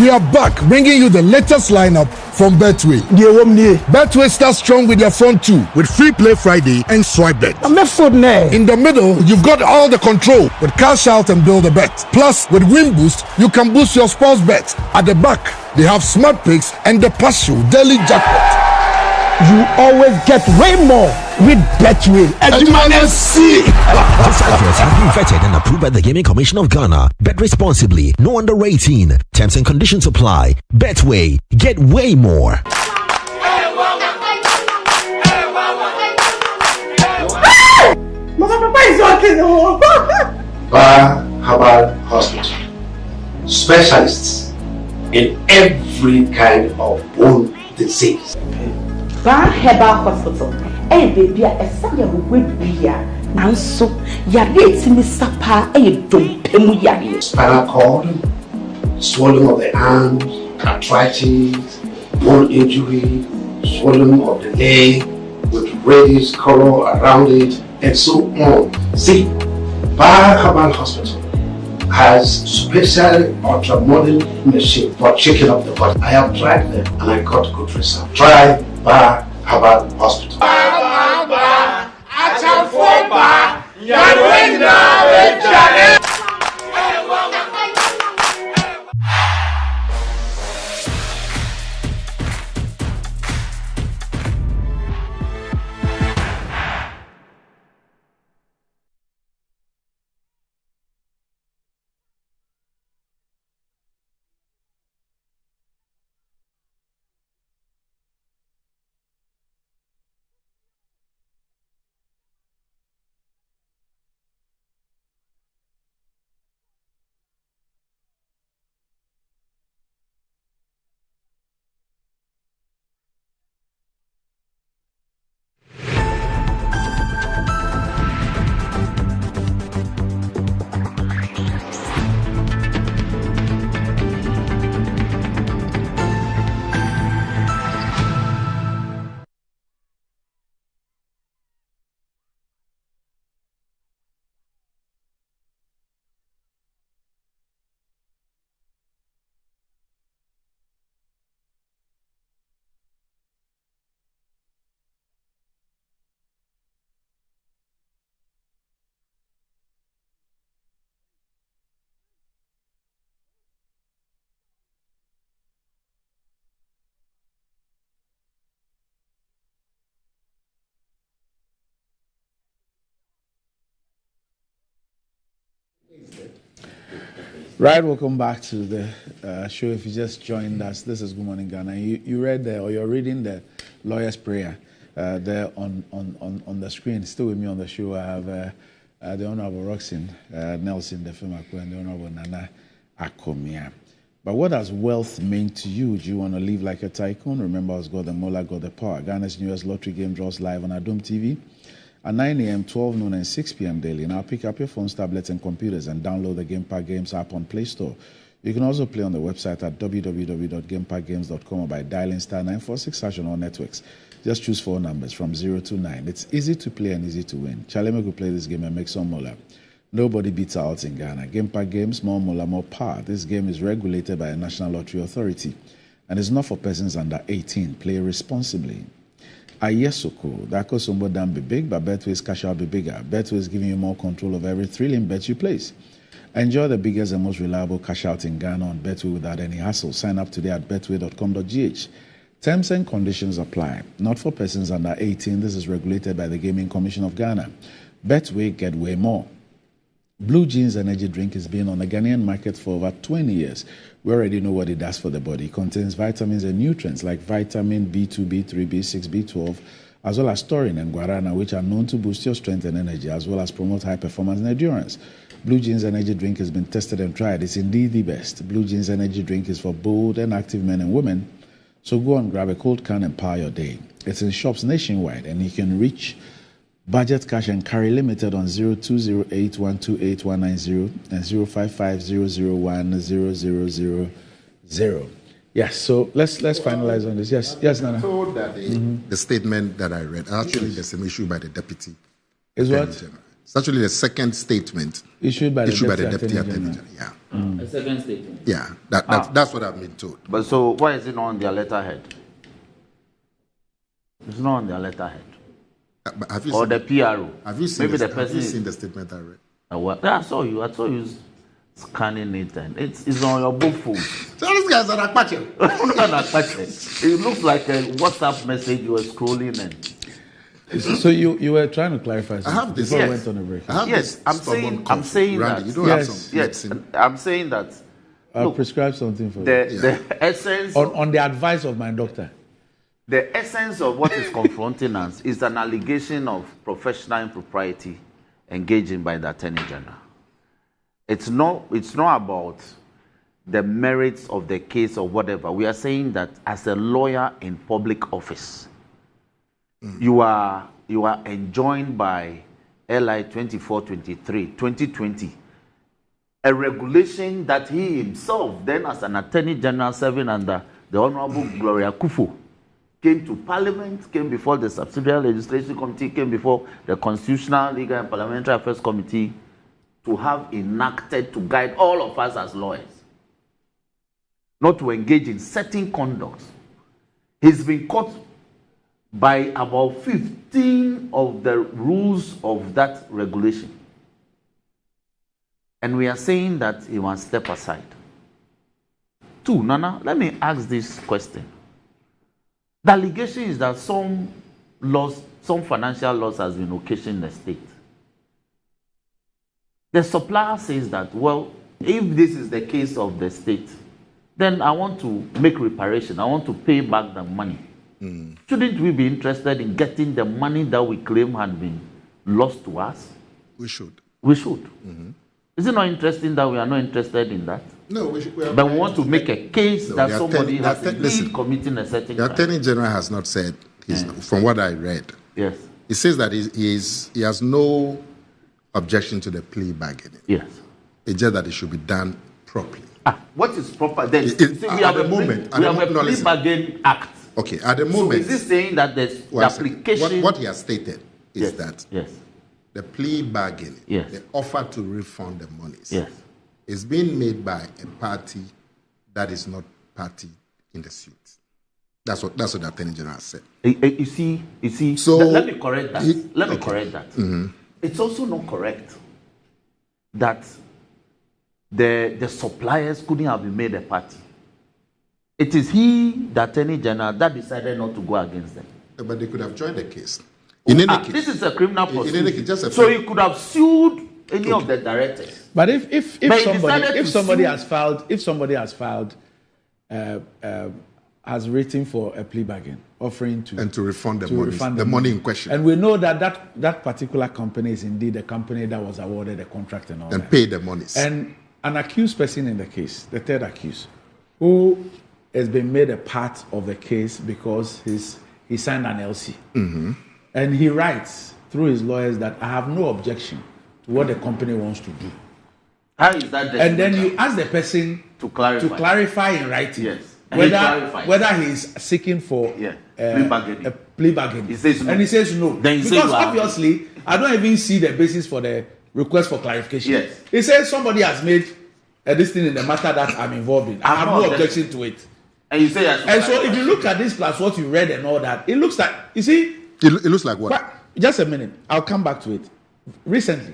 We are back bringing you the latest lineup from Betway. Betway starts strong with their front two with Free Play Friday and Swipe Bet. In the middle, you've got all the control with Cash Out and Build a Bet. Plus, with Win Boost, you can boost your sports bet. At the back, they have Smart Picks and the Partial Daily Jackpot. You always get way more with Betway. This advert has been vetted and approved by the Gaming Commission of Ghana. Bet responsibly. No under 18. Terms and conditions apply. Betway. Get way more. Herbal Hospital. Specialists in every kind of bone disease. Bar Herbal Hospital. Baby, a son with beer. Nanso, Yadi, Sapa, Dom spinal cord, swelling of the arms, arthritis, bone injury, swelling of the leg with reddish color around it, and so on. See, Bar Herbal Hospital has special ultra-modern machine for checking up the body. I have tried them and I got good results. Try Bar Herbal Hospital. Right, welcome back to the show. If you just joined us, this is Good Morning Ghana. You read or you're reading the lawyer's prayer there on the screen. Still with me on the show, I have the Honorable Roxanne Nelson, the Femako, and the Honorable Nana Akomia. But what does wealth mean to you? Do you want to live like a tycoon? Remember, us got the Mola, got the power. Ghana's newest lottery game draws live on Adom TV at 9 a.m., 12 noon, and 6 p.m. daily. Now pick up your phones, tablets, and computers and download the Game Park Games app on Play Store. You can also play on the website at www.gameparkgames.com or by dialing *946# on all networks. Just choose 4 numbers from 0 to 9. It's easy to play and easy to win. Chalema could play this game and make some mola. Nobody beats out in Ghana. Game Park Games, more mola, more power. This game is regulated by the National Lottery Authority and is not for persons under 18. Play responsibly. Ayesoko, that could somewhat down be big, but Betway's cash out be bigger. Betway is giving you more control of every thrilling bet you place. Enjoy the biggest and most reliable cash out in Ghana on Betway without any hassle. Sign up today at betway.com.gh. Terms and conditions apply. Not for persons under 18. This is regulated by the Gaming Commission of Ghana. Betway, get way more. Blue Jeans energy drink has been on the Ghanaian market for over 20 years. We already know what it does for the body. It contains vitamins and nutrients like vitamin B2, B3, B6, B12, as well as taurine and guarana, which are known to boost your strength and energy, as well as promote high performance and endurance. Blue Jeans energy drink has been tested and tried. It's indeed the best. Blue Jeans energy drink is for bold and active men and women. So go and grab a cold can and power your day. It's in shops nationwide, and you can reach Budget Cash and Carry Limited on 0208128190 and 0550010000. Yes, so let's finalize on this. Yes, Nana. I'm told that the statement that I read, actually there's an issue by the deputy. Is what? General. It's actually the second statement issued by the deputy attorney general. Yeah. A second statement. Yeah, that's what I've been told. But so why is it not on their letterhead? It's not on their letterhead. Or the PRO. Have you seen Maybe the, the person have you seen the statement I read? I saw you scanning it, and it's on your book phone. So these guys are Akpache. It looks like a WhatsApp message you were scrolling and. So you were trying to clarify something I have this. before Yes. we went on a break. Yes, I'm saying Randy, that. you don't have some Yes, I'm saying that. I'll prescribe something for you. The essence on the advice of my doctor. The essence of what is confronting us is an allegation of professional impropriety engaging by the Attorney General. It's not about the merits of the case or whatever. We are saying that as a lawyer in public office, you are enjoined by LI 2423 2020, a regulation that he himself, then as an Attorney General serving under the Honorable Gloria Kufu, came to Parliament, came before the Subsidiary Legislation Committee, came before the Constitutional, Legal and Parliamentary Affairs Committee to have enacted to guide all of us as lawyers, not to engage in certain conducts. He's been caught by about 15 of the rules of that regulation. And we are saying that he must step aside. Two, Nana, let me ask this question. The allegation is that some financial loss has been occasioned in the state. The supplier says that, well, if this is the case of the state, then I want to make reparation. I want to pay back the money. Shouldn't we be interested in getting the money that we claim had been lost to us? We should. We should. Is it not interesting that we are not interested in that? No, we should. But we want to make a case that somebody has been committing a certain crime. The Attorney General has not said, from what I read, yes, he says that he has no objection to the plea bargaining. Yes. It's just that it should be done properly. What is proper then? We have a plea bargain act. Okay, at the moment. So is he saying that the application... What he has stated is that yes, the plea bargain, yes, the offer to refund the monies, yes, is being made by a party that is not party in the suit. That's what the Attorney General said. You see. So let me correct that. Mm-hmm. It's also not correct that the suppliers couldn't have been made a party. It is he, the Attorney General, that decided not to go against them. But they could have joined the case. In any case, this is a criminal proceeding. In any case, so he could have sued any of the directors. But if somebody has filed, has written for a plea bargain, offering to refund the money in question, and we know that particular company is indeed the company that was awarded the contract and all and that, paid the monies, and an accused person in the case, the third accused, who has been made a part of the case because he signed an LC, and he writes through his lawyers that I have no objection to what the company wants to do. How is that? And then you ask the person to clarify in writing, yes, whether he is seeking for a plea bargain. He says no. And he says no. Then because obviously, I don't even see the basis for the request for clarification. Yes. He says somebody has made this thing in the matter that I'm involved in. I have no objection to it. And you say, and so if you look at this plus what you read and all that, it looks like, you see, it looks like what? But just a minute, I'll come back to it. Recently,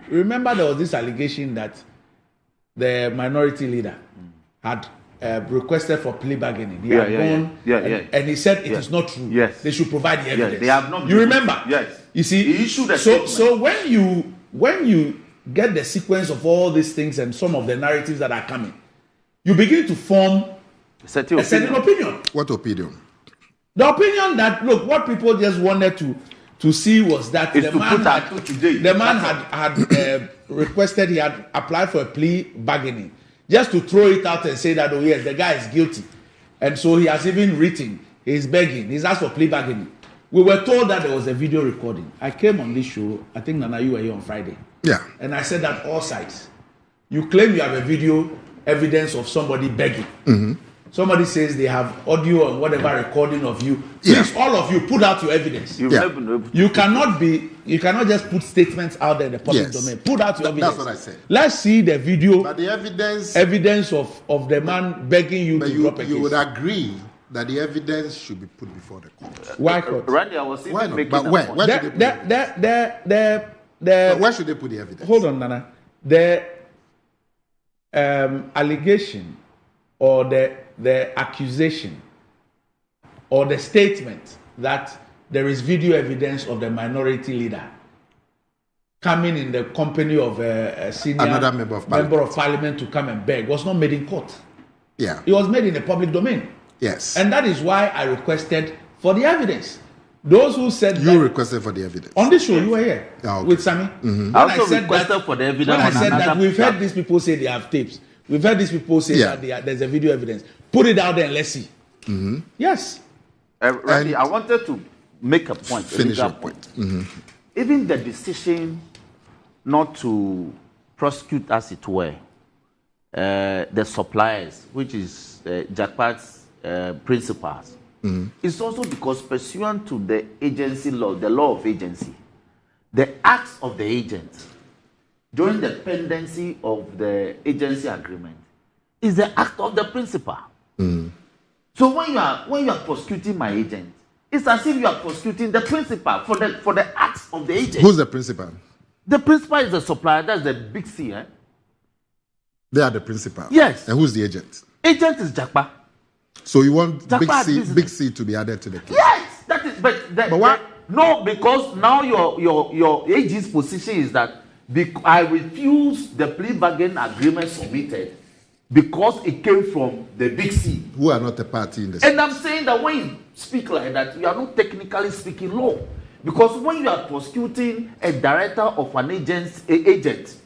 remember there was this allegation that the minority leader had requested for plea bargaining. He had gone and he said it is not true. Yes. They should provide the evidence. They have not. You remember? Yes. You see, he issued a statement. So when you get the sequence of all these things and some of the narratives that are coming, you begin to form a certain opinion. What opinion? The opinion that, look, what people just wanted to see was that the man had requested, he had applied for a plea bargaining, just to throw it out and say that, oh yes, the guy is guilty. And so he has even written, he's begging, he's asked for plea bargaining. We were told that there was a video recording. I came on this show, I think Nana, you were here on Friday. Yeah. And I said that all sides. You claim you have a video evidence of somebody begging. Mm-hmm. Somebody says they have audio and whatever recording of you. Please, all of you, put out your evidence. You cannot just put statements out there in the public domain. Put out your evidence. That's what I said. Let's see the video. But the evidence of the man begging you to drop a case. You would agree that the evidence should be put before the court. Why court? Randy, I was even making but where? Where should they put the evidence? Hold on, Nana. The allegation or the accusation or the statement that there is video evidence of the minority leader coming in the company of a senior member of parliament to come and beg was not made in court. Yeah. It was made in the public domain. Yes. And that is why I requested for the evidence. Those who said you requested for the evidence. On this show, you were here with Sammy. Mm-hmm. I also requested for the evidence. When I said that, we've heard these people say they have tapes. We've heard these people say that there's a video evidence. Put it out there and let's see. Mm-hmm. Yes. Randy, I wanted to make a point. Finish your point. Mm-hmm. Even the decision not to prosecute, as it were, the suppliers, which is Jackpot's principals, it's also because pursuant to the agency law, the law of agency, the acts of the agent during the pendency of the agency agreement is the act of the principal. So when you are prosecuting my agent, it's as if you are prosecuting the principal for the acts of the agent. Who's the principal? The principal is the supplier. That's the big C. They are the principal. Yes. And who's the agent? Agent is Jackpa. So you want Jackpa big C to be added to the case? Yes, that is. But what? No, because now your AG's position is that I refuse the plea bargain agreement submitted because it came from the big C, who are not a party in the. And I'm saying that when you speak like that, you are not technically speaking law, because when you are prosecuting a director of an agent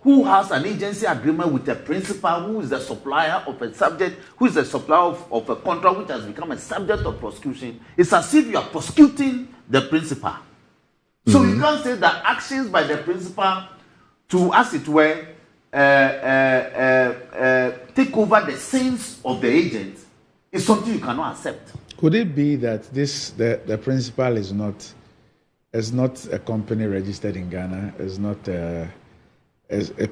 who has an agency agreement with a principal who is the supplier of a subject, who is the supplier of a contract which has become a subject of prosecution, it's as if you are prosecuting the principal. So you can't say that actions by the principal to, as it were, take over the sins of the agent is something you cannot accept. Could it be that the principal is not a company registered in Ghana, is not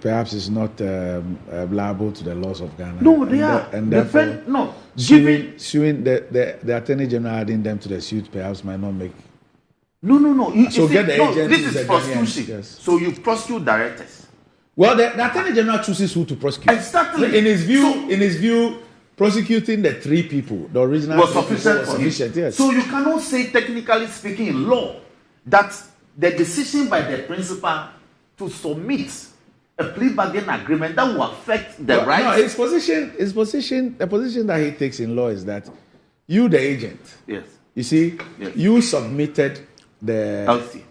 perhaps is not liable to the laws of Ghana? No, they are. And therefore, suing the Attorney General adding them to the suit perhaps might not make. No. This is prosecution. Yes. So you prosecute directors. Well, the Attorney General chooses who to prosecute. Exactly. In his view, prosecuting the three people, the original was sufficient. Yes. So you cannot say, technically speaking, in law, that the decision by the principal to submit a plea bargain agreement that will affect the rights. No, the position that he takes in law is that you, the agent, yes, you see, yes, you submitted the LC.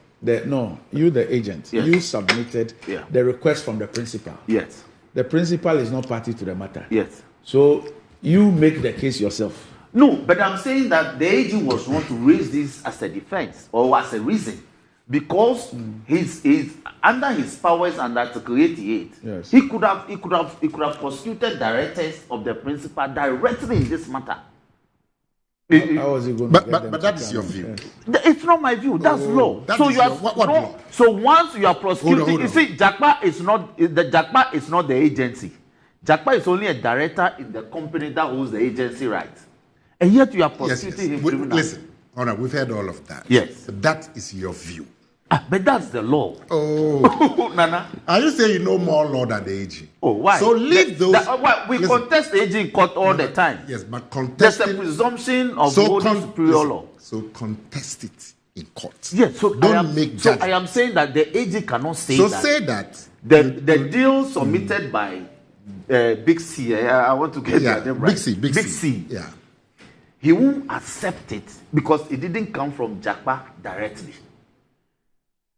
You, the agent, yes, you submitted the request from the principal. Yes. The principal is not party to the matter. Yes. So you make the case yourself. No, but I'm saying that the AG was wrong to raise this as a defense or as a reason, because he's under his powers under Article 88. Yes. He could have prosecuted directors of the principal directly in this matter. How was he going to get them but that is your view. Yes. It's not my view. That's law. That So is you are what law? So once you are prosecuting, Hold on. you see, Jackpa is not the agency. Jackpa is only a director in the company that holds the agency rights, and yet you are prosecuting him criminally. Listen, we've heard all of that. Yes, but that is your view. But that's the law. Oh, Nana. Are you saying you know more law than the AG? Oh, why? So leave those. We contest the AG in court all the time. Yes, but contesting. There's a presumption of holding superior law. So contest it in court. Yes. So don't make judgment. So I am saying that the AG cannot say that. So say that. The deal submitted by Big C. I want to get that right. Big C. Yeah. He won't accept it because it didn't come from Jackpa directly.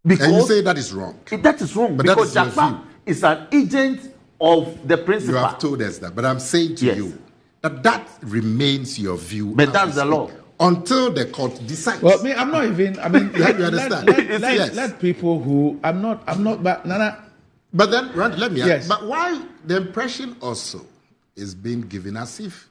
Because and you say that is wrong. That is wrong, but because Jackpa is an agent of the principal. You have told us that, but I'm saying to you that remains your view. But that's the law. Until the court decides. Well, I'm not even. I mean, you understand? Let people who I'm not. But Nana. But then, let me ask. Yes. But why the impression also is being given as if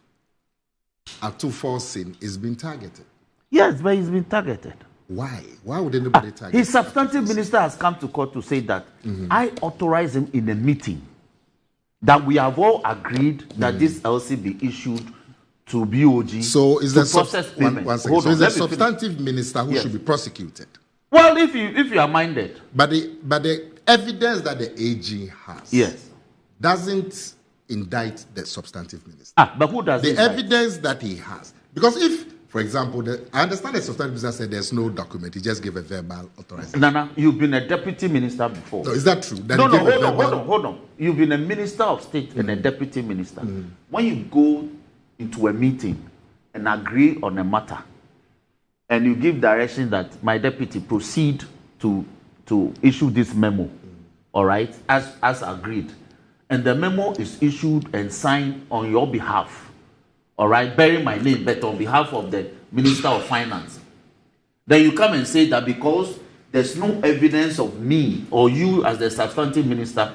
Atuforsin is being targeted? Yes, but he's been targeted. Why? Why would anybody target him? His substantive minister has come to court to say that I authorized him in a meeting that we have all agreed that this LC be issued to BOG. So is to the process payment. So is the substantive minister who should be prosecuted? Well, if you are minded. But the evidence that the AG has doesn't indict the substantive minister. But who does the evidence that he has? Because if, for example, I understand the substantive minister said there's no document, he just gave a verbal authorization. Nana, you've been a deputy minister before. No, is that true? That Hold on. You've been a minister of state and a deputy minister. When you go into a meeting and agree on a matter, and you give direction that my deputy proceed to issue this memo, all right, as agreed, and the memo is issued and signed on your behalf, all right, bearing my name, but on behalf of the Minister of Finance, then you come and say that because there's no evidence of me or you as the substantive minister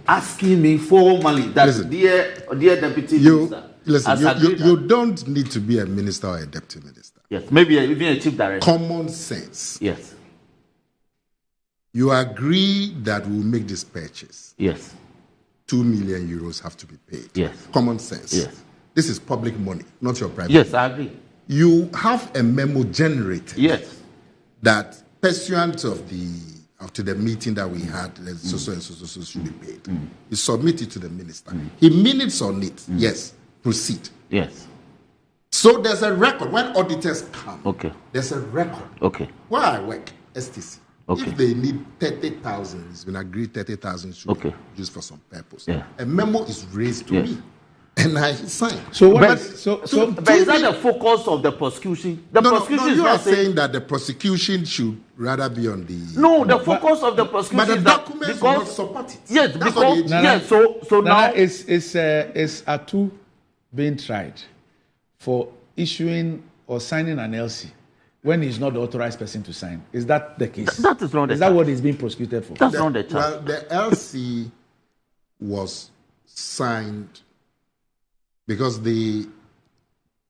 asking me formally that, dear deputy minister, you don't need to be a minister or a deputy minister. Yes, maybe even a chief director. Common sense. Yes. You agree that we'll make this purchase. Yes. 2 million euros have to be paid. Yes. Common sense. Yes. This is public money, not your private money. I agree. You have a memo generated. Yes. That pursuant to the meeting that we had, so should be paid. You submit it to the minister. He minutes on it. Yes. Proceed. Yes. So there's a record. When auditors come, there's a record. Okay. Where I work, STC. Okay. If they need 30,000, it's been agreed 30,000 should be used for some purpose. Yeah. A memo is raised to me, and I sign. But is that the focus of the prosecution? The prosecution is you not are saying that the prosecution should rather be on the. No, the focus of the prosecution. But the is documents will not support it. Yes, That's because so now is Atu being tried for issuing or signing an LC when he's not the authorized person to sign. Is that the case? That is not the Is that what he's being prosecuted for? That's not the charge. Well, the LC was signed because the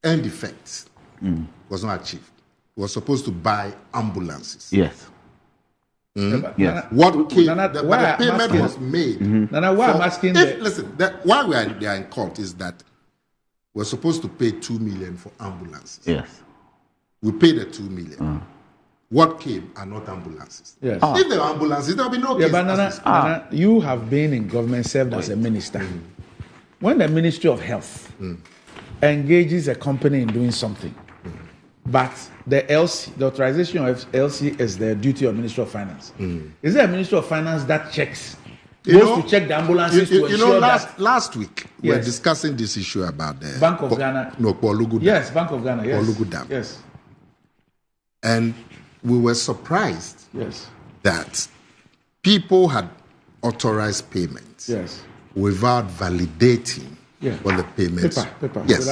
end effect was not achieved. It was supposed to buy ambulances. Yes. Yes. What came, the payment was made. Nana, why I'm asking why they are in court is that we're supposed to pay 2 million for ambulances. Yes. We paid the 2 million. What came are not ambulances. Yes. If there are ambulances, there will be no case. But Nana, you have been in government, served as a minister. When the Ministry of Health engages a company in doing something, but the LC, the authorization of LC is the duty of Ministry of Finance. Is there a Ministry of Finance that checks? To check the ambulances to ensure that... Last week, we were discussing this issue about the... Bank of Ghana. No, Polugu Dam. Yes, Bank of Ghana, yes. Polugu Dam. Yes. And we were surprised that people had authorized payments without validating what the payments... Paper. Yes,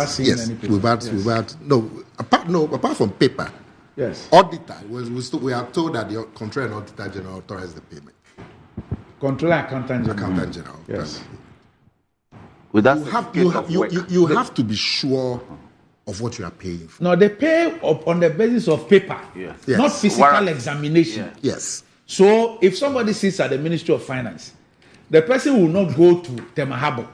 apart from paper. Yes. Auditor, we are told that the Controller and Auditor General authorized the payment. Controller Accountant General. Yes. You have to be sure of what you are paying for. No, they pay on the basis of paper, not physical examination. Yes. So if somebody sits at the Ministry of Finance, the person will not go to Temahabo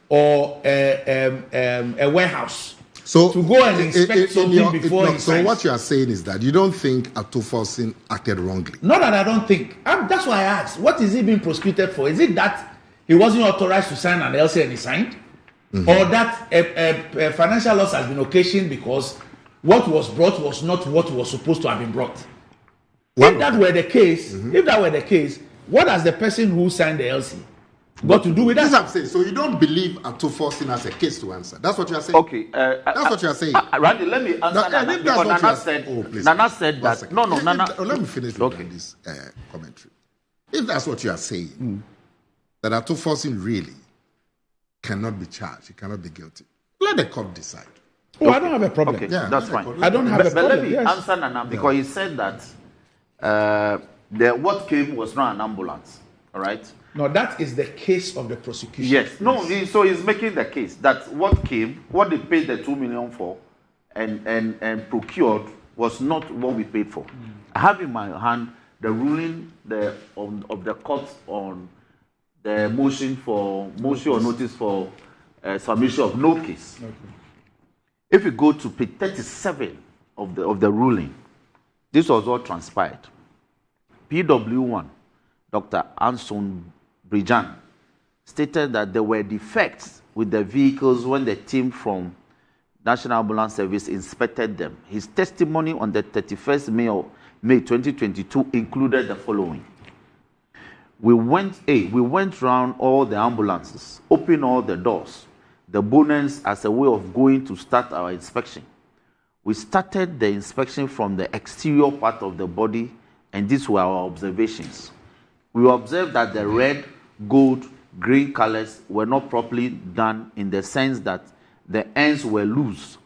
or a warehouse to go and inspect something before he signs. So what you are saying is that you don't think Atuforsin acted wrongly? Not that I don't think. That's why I asked. What is he being prosecuted for? Is it that he wasn't authorized to sign an LC and he signed? Or that a financial loss has been occasioned because what was brought was not what was supposed to have been brought? If that were the case, what has the person who signed the LC got to do with that? This is what I'm saying. So you don't believe Atuforsin has a case to answer. That's what you are saying. Okay. That's what you are saying. Randy, let me answer that. Nana said that. No, Nana. Let me finish this commentary. If that's what you are saying, that Atuforsin really cannot be charged. He cannot be guilty. Let the court decide. Oh, I don't have a problem. Okay, Yeah, that's fine. I don't have a problem. But let me yes. answer Nana, because he said that what came was not an ambulance. All right? No, that is the case of the prosecution. Yes. No, so he's making the case that what came, what they paid the 2 million for and procured was not what we paid for. I have in my hand the ruling of the court on the motion or notice for submission of no case. Okay. If you go to page 37 of the ruling, this was what transpired. PW1, Dr. Anson Brijan, stated that there were defects with the vehicles when the team from National Ambulance Service inspected them. His testimony on the 31st May 2022 included the following. We went round all the ambulances, opened all the doors, the bonnets as a way of going to start our inspection. We started the inspection from the exterior part of the body, and these were our observations. We observed that the red, gold, green colors were not properly done in the sense that the ends were loose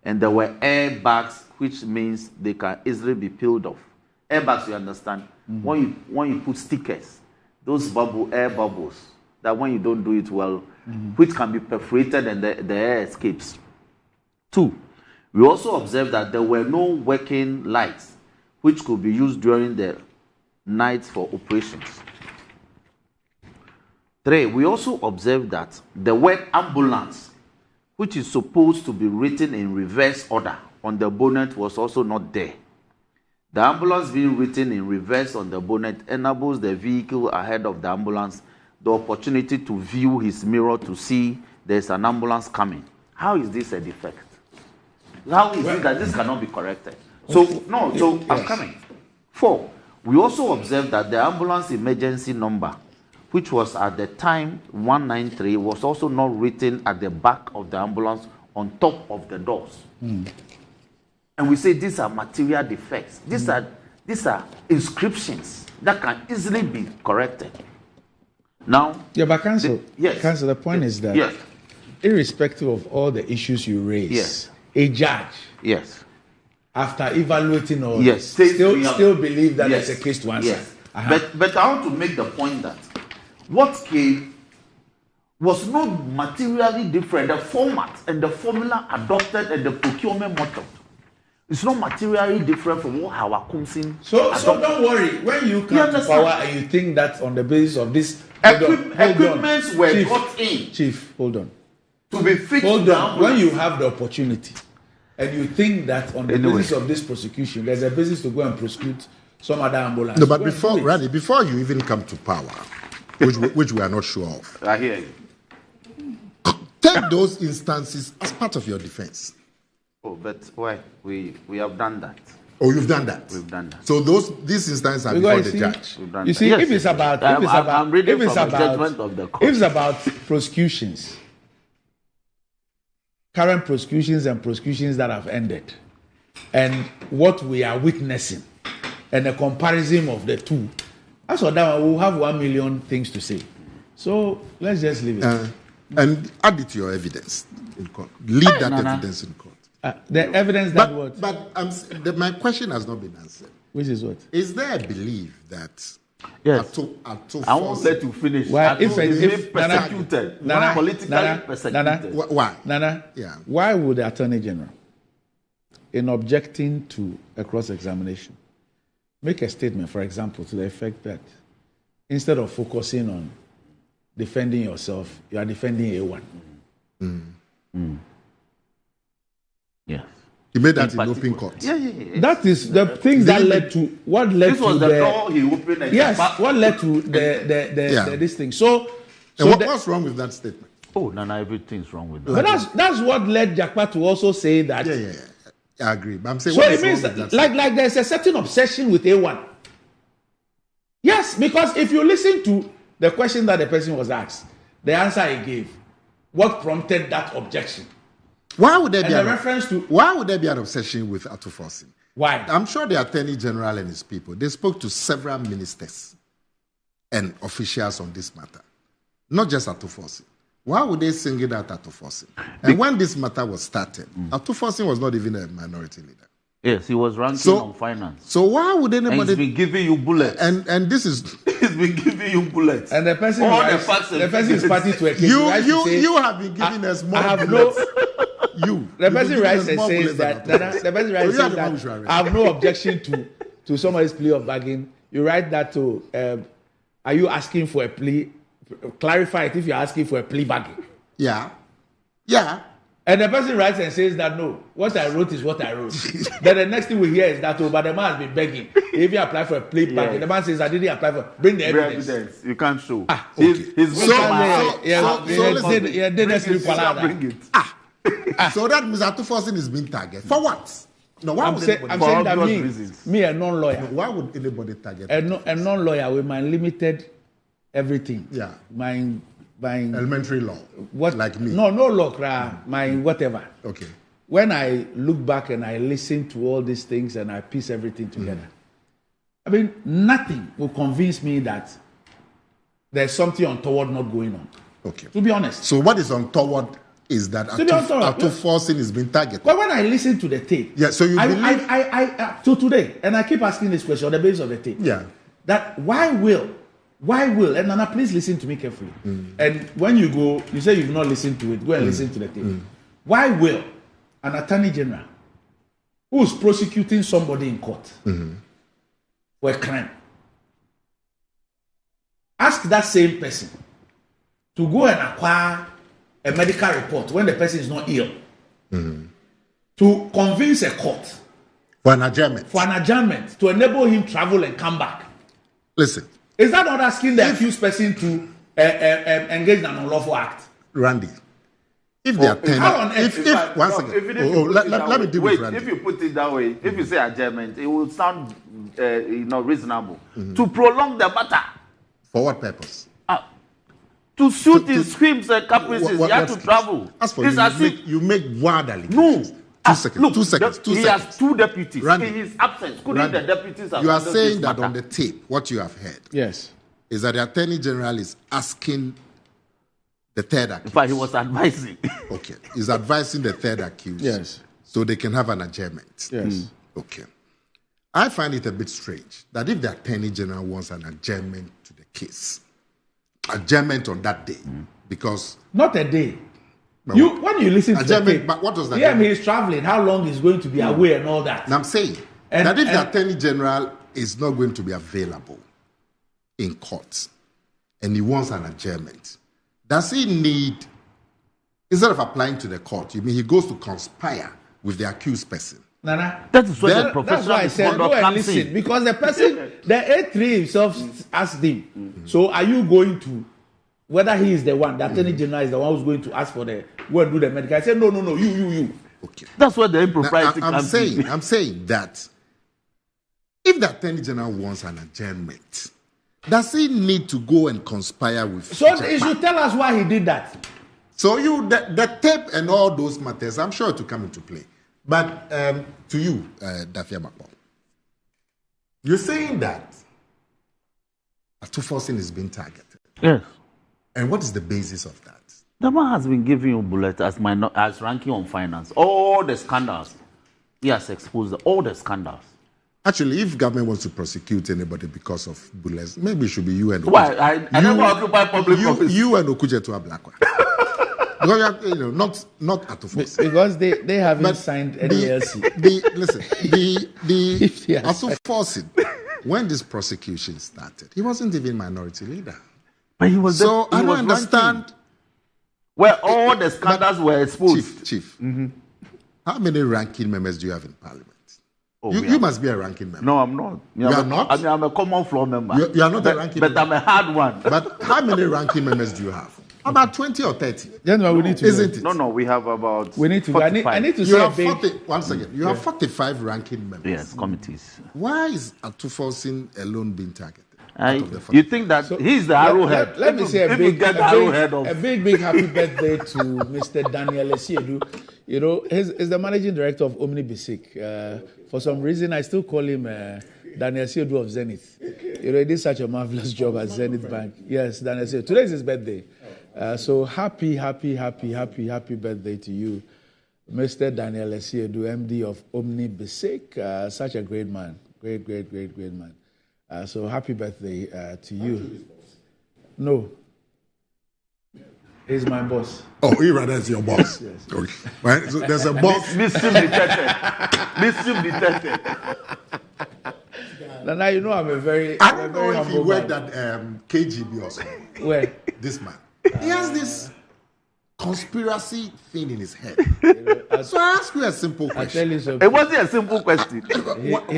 and there were air bags, which means they can easily be peeled off. Air bags, you understand? Mm-hmm. When you put stickers, those air bubbles, that when you don't do it well, which can be perforated and the air escapes. 2, we also observed that there were no working lights which could be used during the night for operations. 3, we also observed that the word ambulance, which is supposed to be written in reverse order on the bonnet, was also not there. The ambulance being written in reverse on the bonnet enables the vehicle ahead of the ambulance the opportunity to view his mirror to see there's an ambulance coming. How is this a defect? How is it that this cannot be corrected? I'm coming. 4, we also observed that the ambulance emergency number, which was at the time 193, was also not written at the back of the ambulance on top of the doors. And we say these are material defects. These are inscriptions that can easily be corrected. Now, but Counsel, the point is that irrespective of all the issues you raise, a judge, after evaluating all this, still believe that there's a case to answer. But I want to make the point that what came was not materially different. The format and the formula adopted and the procurement method, it's not materially different from what our council. So don't worry. When you come to power and you think that on the basis of this equipments were brought in. Chief, hold on. To be fixed. Hold on. When you have the opportunity and you think that on the basis of this prosecution, there's a basis to go and prosecute some other ambulance. No, but before you even come to power, which we are not sure of, I hear you. Take those instances as part of your defense. Oh, but why? We have done that. Oh, you've done that. We've done that. So these instances are before the judge. You see, if it's about prosecutions, current prosecutions and prosecutions that have ended, and what we are witnessing, and a comparison of the two, as for that, we'll have 1 million things to say. So let's just leave it. And add it to your evidence in court. Leave that evidence in court. The evidence that what? But my question has not been answered. Which is what? Is there a belief that? Yes. I won't let you finish. Why? If persecuted, politically persecuted. Why? Nana. Yeah. Why would the Attorney General, in objecting to a cross-examination, make a statement, for example, to the effect that instead of focusing on defending yourself, you are defending A1? Yes. He made that in open court. Yeah. That is the things that led to what led this was to the door he opened. What led to the this thing. So what's wrong with that statement? Oh, Nana, everything's wrong with that. But that's what led Jakpa to also say that. Yeah. I agree. But I'm saying, so it means like there's a certain obsession with A1. Yes, because if you listen to the question that the person was asked, the answer he gave, what prompted that objection? Why would there be an obsession with Atufosin? Why? I'm sure the Attorney General and his people, they spoke to several ministers and officials on this matter. Not just Atufosin. Why would they single out Atufosin? And when this matter was started, Atufosin was not even a minority leader. Yes, he was ranking on finance. So why would anybody... And he's been giving you bullets. And this is... he's been giving you bullets. And the person is party to a case. You have been giving us more bullets. The person writes and says that... The person writes and says that I have no objection to somebody's plea of bargain. You write that to... are you asking for a plea? Clarify it if you're asking for a plea bargain. Yeah. And the person writes and says that no, what I wrote is what I wrote. Then the next thing we hear is that but the man has been begging. If you apply for a plea bargain, the man says I didn't apply for. Bring the evidence. You can't show. Okay. He's So that means Atufosin is being targeted for what? No, why would anybody? I'm saying that me a non-lawyer. No, why would anybody target? A non-lawyer with my limited everything. Yeah. My elementary law. What like me? No law. My whatever. Okay. When I look back and I listen to all these things and I piece everything together, I mean, nothing will convince me that there's something untoward not going on. Okay. To be honest. So what is untoward is that Atufosin is being targeted. But when I listen to the tape, yeah. So you believe? I to today, and I keep asking this question on the basis of the tape. Yeah. That why will, and Nana, please listen to me carefully. And when you go, you say you've not listened to it, go and listen to the tape. Why will an attorney general who is prosecuting somebody in court for a crime ask that same person to go and acquire a medical report when the person is not ill to convince a court for an adjournment to enable him travel and come back? Listen. Is that not asking the accused person to engage in an unlawful act? Randy, if they are let me deal with Randy. If you put it that way, if you say adjournment, it will sound reasonable. To prolong the matter. For what purpose? To suit his screams and caprices, he had to travel. As for you make wild allegations. No. Two seconds. He has two deputies. Randy, in his absence, couldn't the deputies have you are saying that matter? on the tape, what you have heard is that the Attorney General is asking the third accused. In fact, he was advising. Okay. He's advising the third accused. Yes. So they can have an adjournment. Yes. Okay. I find it a bit strange that if the Attorney General wants an adjournment to the case, adjournment on that day, because... Not a day. When you listen to the tape, but what does that mean? He's traveling, how long he's going to be away and all that. And I'm saying that if the Attorney General is not going to be available in court and he wants an adjournment, does he need, instead of applying to the court, you mean he goes to conspire with the accused person? Nana, that's why I said go and listen, because the person, the A3 himself asked him, so are you going to, whether he is the one, the Attorney General is the one who's going to ask for go and do the medical. I said, no, you. Okay. That's where the impropriety comes in. I'm saying that if the Attorney General wants an adjournment, does he need to go and conspire with Japan? He should tell us why he did that. So the tape and all those matters, I'm sure it will come into play. But to you, Dafia Makbo, you're saying that Atufosin is being targeted. Yes. And what is the basis of that? The man has been giving you bullets as ranking on finance. All the scandals. He has exposed all the scandals. Actually, if government wants to prosecute anybody because of bullets, maybe it should be you and Okujetua. Why? I never occupy public office. You and Okujetua Blackwa. Because not Atufosin. Because they haven't signed NLC. Atufosin, when this prosecution started, he wasn't even minority leader. But he was. So I don't understand. Where all the scandals were exposed. Chief. How many ranking members do you have in Parliament? You must be a ranking member. No, I'm not. You are not? I mean, I'm a common floor member. You are not a ranking member. But I'm a hard one. But how many ranking members do you have? About 20 or 30. Gentlemen, we need to. Isn't it? No, we have about. We need to. 45. I need to you say have a big. 40, one second. You have 45 ranking members. Yes, committees. Why is Atufosin alone being targeted? You think that he's the arrowhead? Let me say a big happy birthday to Mr. Daniel Esiedu. You know, he's the managing director of Omni Basic. For some reason, I still call him Daniel Esiedu of Zenith. You know, he did such a marvelous job at Zenith Bank. Yes, Daniel Esiedu. Today is his birthday. So happy birthday to you, Mr. Daniel Esiedu, MD of Omni Basic. Such a great man. Great man. So happy birthday to you. No. He's my boss. Oh, he rather is your boss. Yes. Okay. Right? So there's a boss. Mischief detected. Now you know I'm a very. I don't know if he humble worked man. at KGB or something. Where? This man. He has this conspiracy thing in his head. So I ask you a simple I tell question. you something. It wasn't a simple question. He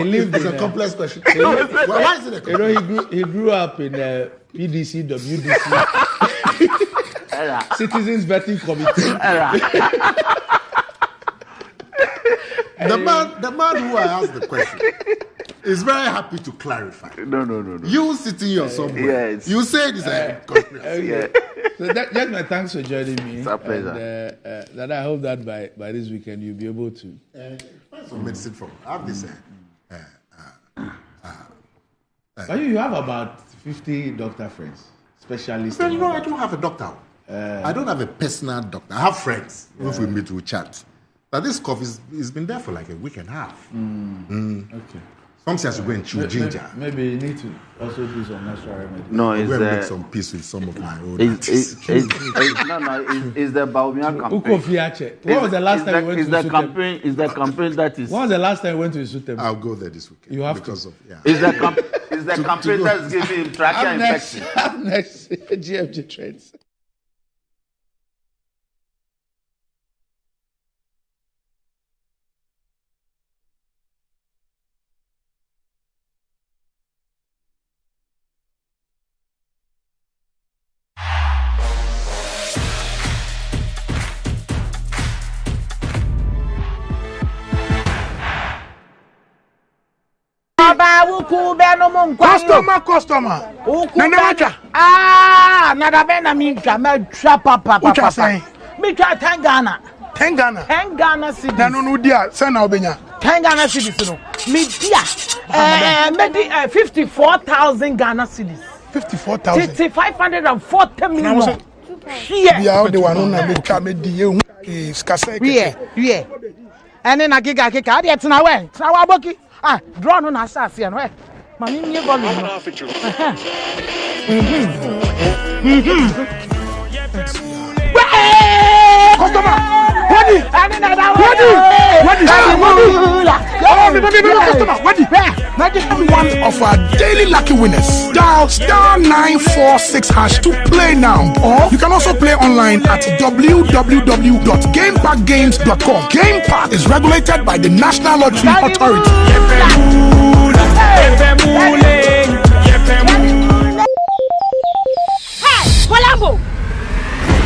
lived It's in a complex question. Why Why is it a complex question? he grew up in PDC, WDC, Citizens Vetting Committee. The man who I asked the question is very happy to clarify. No. You sitting here somewhere. Yes. You say it's a conspiracy. Okay. So just my thanks for joining me. It's a pleasure. And, that I hope that by this weekend you'll be able to. Find some medicine from. I have this. But you have about 50 doctor friends, specialists. Well, I don't have a doctor. I don't have a personal doctor. I have friends. If we meet, we chat. But this cough has been there for like a week and a half. Okay. Sometimes you go and chew ginger. Maybe you need to also do some natural remedy. No, I'm it's going to make some peace with some of my old it's the Baumia campaign. What was the last time you went to campaign? Is the campaign that is? When was the last time you went to Sutem? I'll go there this weekend. You have because to. Of yeah. Is the campaign that's giving him trachea infection? Up next, GFG trends. Customer. Nada bena minka me twa papa. Me twa 10 Ghana. 10 Ghana. 10 Ghana cedis. Na no dia, send na obenya. 10 Ghana cedis no. Me dia. Me di 54,000 Ghana cedis. 54,000. 540 million. Here. Bia o de wanu na me twa me di ehun skasa. Yeah. Ene na giga kika ade tena we. Tena wa boki. Draw no na asase no. Mami nye volume. Customer. One of our daily lucky winners. Dial *946# to play now. Or you can also play online at www.gamepackgames.com. Game Park is regulated by the National Lottery Authority. Walambo! I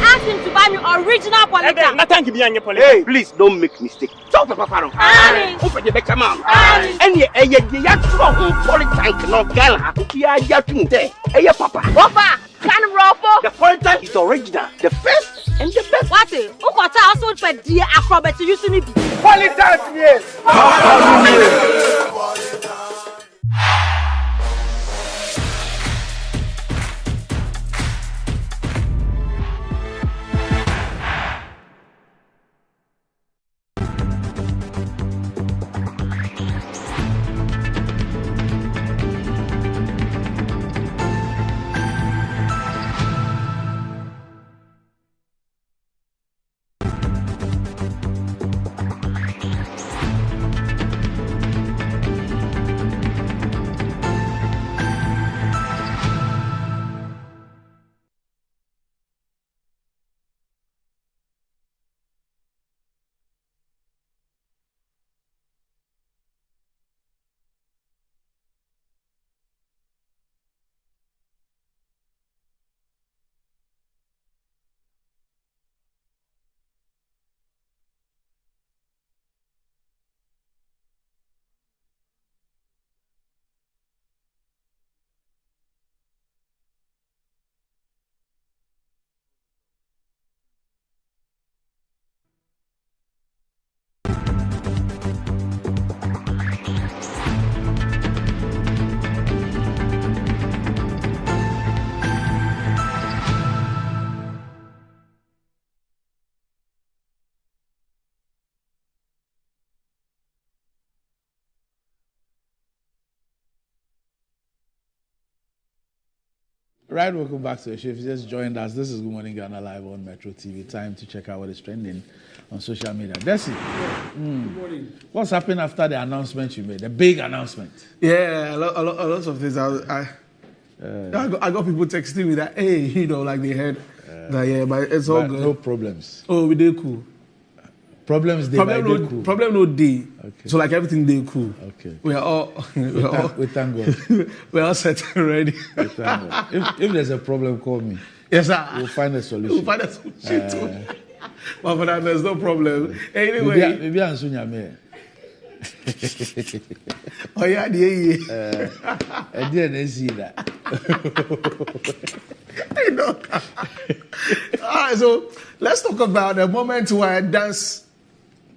asked him to buy me original politics. Hey, please don't make mistake. Talk to Papa. Open the back man. Any politics no girl. Yeah, Papa. Papa, can Robo? The politics is original. The first and the best. What is? Ukota also pay dear acrobat to use it. Politics, yes. Right, welcome back to the show. If you just joined us, this is Good Morning Ghana live on Metro TV. Time to check out what is trending on social media. Desi, Good morning. What's happened after the announcement you made? The big announcement. Yeah, a lot of things. I got people texting me that, hey, like they heard that, yeah, but it's all good. No problems. Oh, we did cool. Problems day by day cool. Problem no day. Okay. So like everything day cool. Okay. We thank God. We're all set and ready. We thank God. If there's a problem, call me. Yes, sir. We'll find a solution. We'll find a solution too. But for that, there's no problem. Anyway. Maybe I'm soon Oh yeah, I didn't see that. I know. All right, so let's talk about the moment where dance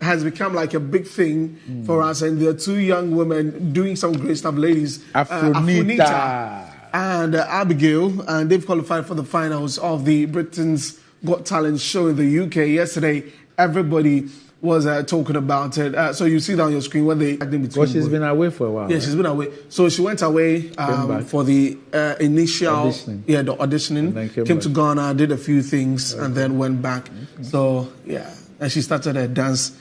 has become like a big thing for us, and there are two young women doing some great stuff, ladies. Afronita and Abigail, and they've qualified for the finals of the Britain's Got Talent show in the UK yesterday. Everybody was talking about it. So you see that on your screen when they acting between. Well, she's been away for a while. Yeah, right? she's been away. So she went away for the initial auditioning. The auditioning. And then came to Ghana, did a few things, and then went back. So yeah, and she started a dance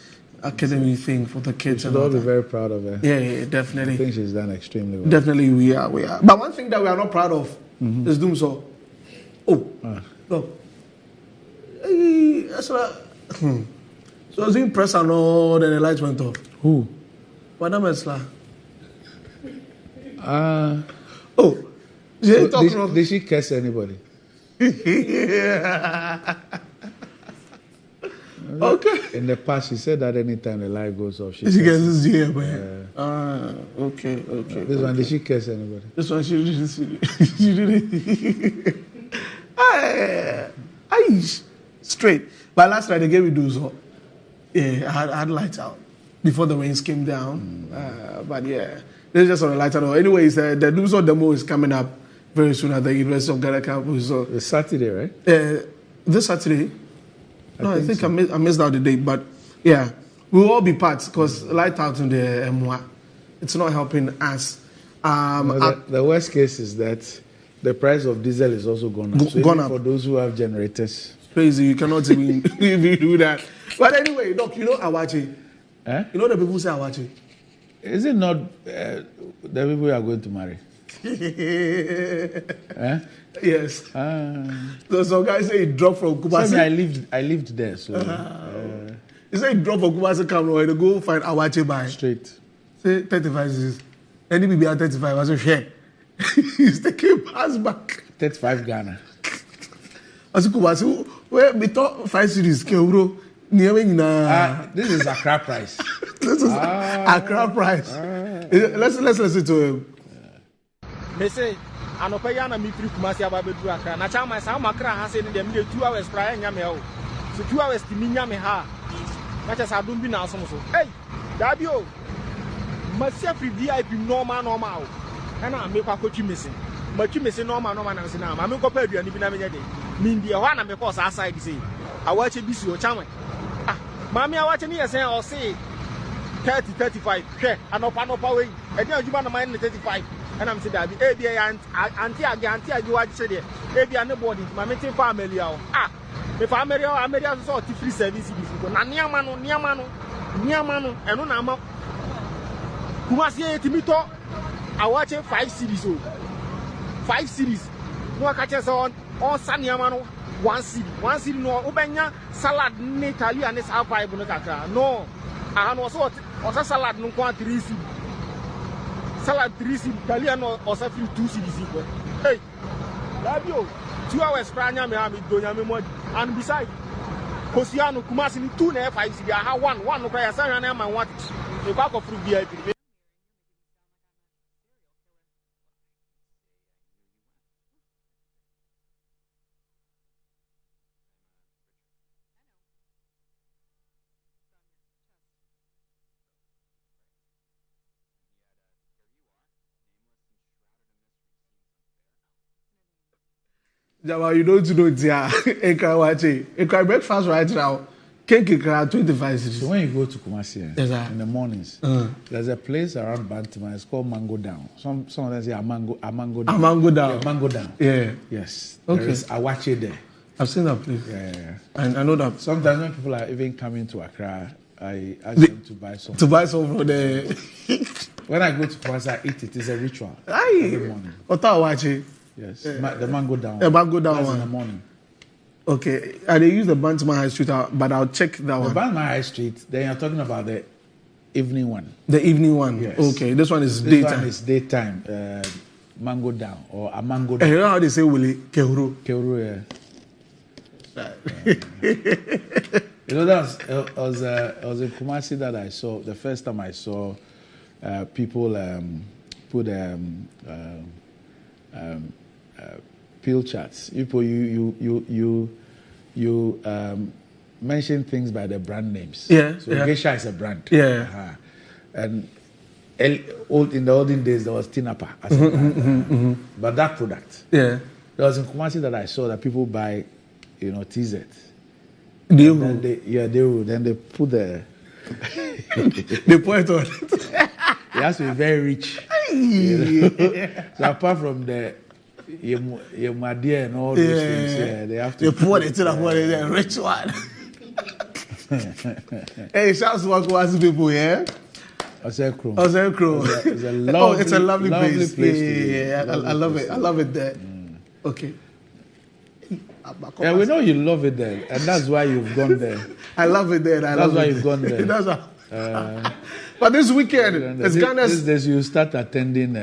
academy thing for the kids. We should all be very proud of her. Yeah, definitely. I think she's done extremely well. Definitely, we are. But one thing that we are not proud of is Doomso. Oh, no. Hey, that's what. So I was doing press and all, then the lights went off. Who? Madam Esla. Did she curse anybody? Okay. In the past, she said that anytime the light goes off, she gets this year, okay. This one, did she curse anybody? This one, she didn't. Straight. But last night, they gave me those. Yeah, I had lights out before the rains came down. But yeah, they just on the lights out. Anyways, the Doomso demo is coming up very soon at the University of Ghana campus. So it's Saturday, right? This Saturday. No, I think so. I missed out the date, but yeah, we'll all be part because light out in the MWA, it's not helping us. The worst case is that the price of diesel is also gone up. So even for those who have generators. Crazy, you cannot even do that. But anyway, Doc, you know Awache? You know the people who say Awache? Is it not the people we are going to marry? Yes. So some guys say it dropped from Kumasi. I lived there, so. They say it dropped from Kumasi Camera and they go find Awache by. Straight. Say 35 is. Any people are 35, I say share. He's taking pass back. 35 Ghana. I say Kumasi, where we thought 5 cities, Keuro. This is Accra price. This is Accra price. Let's listen to him. They say, Anopeya na mitri Kumasi ababedu Accra. Na chama sa makra ha say dem dey 2 hours pra nya me o. So 2 hours ti minya me ha. Na cha sa dum bi na asom so. Hey, dabi o. Masia free VIP normal o. Na me kwa kochi mesi. Machi mesi normal na se na. Ma me ko pa aduani bi na me nya dey. Mi ndi e ho na me ko sa side say. Awache bi si o chama. Mami awache ni yesen o say 30 35. Hwe anopa we. E dey adwuma na man 35. And I'm saying that auntie what said there. Maybe anybody, my meeting family. Me family, I'm so free service. Niamano, and no nama. Kumasi Timito, I watch 5 series. 5 series. No catches on Sanyamano, 1 series, no Ubenya, salad, Italy, and it's our 5 no. I know so what salad, no 3 series. Salad 3 series, Italian or 2 series. Hey, love you. 2 hours, Pranya, me have it, and besides, Kosiano, Kumasi, 2 and 5 series. I have one, okay, I say, and I'm what a bag of fruit VIP. Jama, you don't know it, yeah. Ekra breakfast right now. Kenke Kra 25 cities. So when you go to Kumasi yes, in the mornings, there's a place around Bantima. It's called Mango Down. Some of them say Amango Down. Amango Down. Yeah, Mango Down. Yeah. Yes. Okay. There is Awache there. I've seen that place. Yeah. And I know that. Sometimes when people are even coming to Accra, I ask them to buy some. To buy some from there. When I go to Kumasi, I eat it. It's a ritual. Every morning. Awache. Yes. The Mango Down. The Mango Down That's one. in the morning. Okay, and they use the Bantima High Street, but I'll check that one. The Bantima High Street, then you're talking about the evening one. The evening one? Yes. Okay, this one is this daytime. This one is daytime. Mango Down or a Mango Down. And you know how they say Willie? Kehuru. Kehuru, yeah. You know, that was in Kumasi that I saw, the first time I saw people put pill charts. You mention things by the brand names. Yeah. So Geisha is a brand. Yeah. And in the olden days there was Tinapa as a brand. But that product. Yeah. There was in Kumasi that I saw that people buy, TZ. Then they put the they put it on. It has to be very rich. So apart from the Yemadia and all those things, they have to. They pour it in a rich one. Hey, shouts to Kumasi people, yeah? Osekro. It's a lovely place. Yeah. I love it. I love it there. Okay. Yeah, we know you love it there, and that's why you've gone there. I love it there. That's why you've gone there. That's why. But this weekend, it's Ghana's. These days you start attending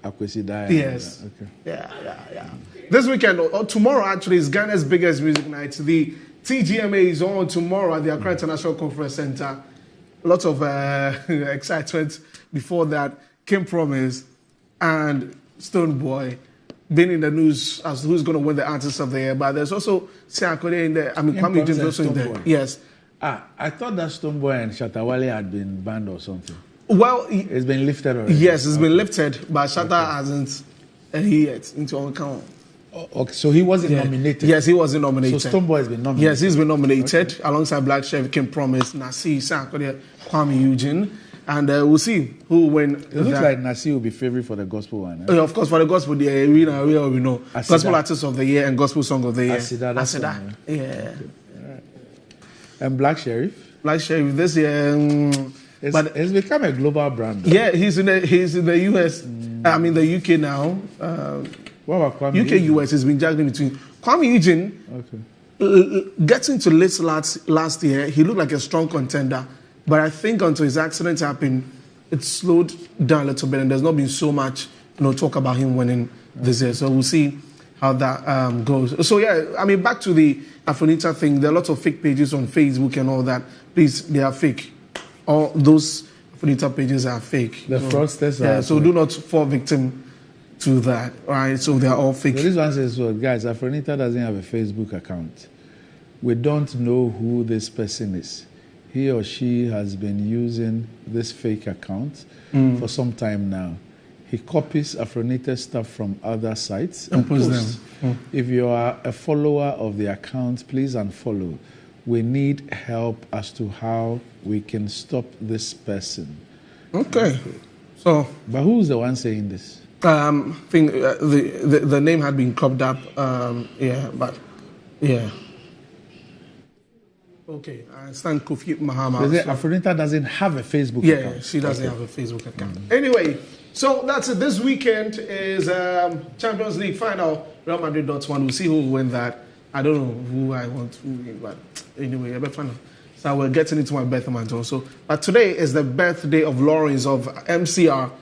Akwesida. Yes. Okay. Yeah. This weekend, or tomorrow actually, is Ghana's biggest music night. The TGMA is on tomorrow at the Accra International Conference Center. Lots of excitement before that. Kim Promise and Stonebwoy being in the news as who's going to win the Artist of the Year. But there's also Siakode in there. Kwame James also in there. Yes. I thought that Stonebwoy and Shatawale had been banned or something. Well, it's been lifted already. Yes, it's been lifted, but Shatta hasn't yet into our account. Okay, so he wasn't nominated. Yes, he wasn't nominated. So Stonebwoy has been nominated. Yes, he's been nominated alongside Black Chef, Kim Promise, Nasi, Siakode, Kwame Eugene. And we'll see who will win. It looks like Nasi will be favourite for the gospel one. Yeah, of course, for the gospel, we know. Asida. Gospel Artist of the Year and Gospel Song of the Year. Asida. Yeah. Okay. Right. And Black Sheriff? Black Sheriff this year. But it's become a global brand. Though. Yeah, he's in the US. I mean, the UK now. What about Kwame UK, US has been juggling between. Kwame Eugene, getting to list last year, he looked like a strong contender. But I think until his accident happened, it slowed down a little bit, and there's not been so much talk about him winning this year. So we'll see how that goes. So back to the Afronita thing. There are lots of fake pages on Facebook and all that. Please, they are fake. All those Afronita pages are fake. The fraudsters are. So do not fall victim to that. All right. So they are all fake. So this one says, guys, Afronita doesn't have a Facebook account. We don't know who this person is. He or she has been using this fake account for some time now. He copies Afronita stuff from other sites and posts them. If you are a follower of the account, please unfollow. We need help as to how we can stop this person. Okay. So, but who's the one saying this? I think the name had been cropped up. Okay, I understand Kofi Mahama. Afronita doesn't have a Facebook account. Yeah, she doesn't have a Facebook account. Anyway, so that's it. This weekend is Champions League final. Real Madrid .1. We'll see who will win that. I don't know who I want to win, but anyway, a final. So we're getting into my birthday month also. But today is the birthday of Lawrence of MCR.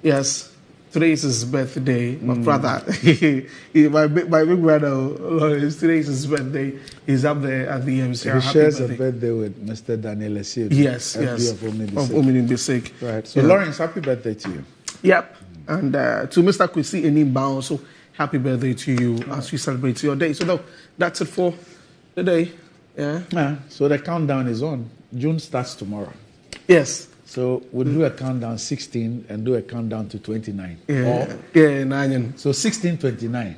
Yes. Today is his birthday, my brother. my big brother, Lawrence, today is his birthday. He's up there at the MCR. He shares a birthday with Mr. Daniel Essie. Yes. Of Omini Bisek. Right. So, Lawrence, happy birthday to you. Yep. And to Mr. Kwesi Enimba also, happy birthday to you as you celebrate your day. So, that's it for the day. Yeah. So, the countdown is on. June starts tomorrow. Yes. So we'll do a countdown 16 and do a countdown to 29. 9. So 16, 29.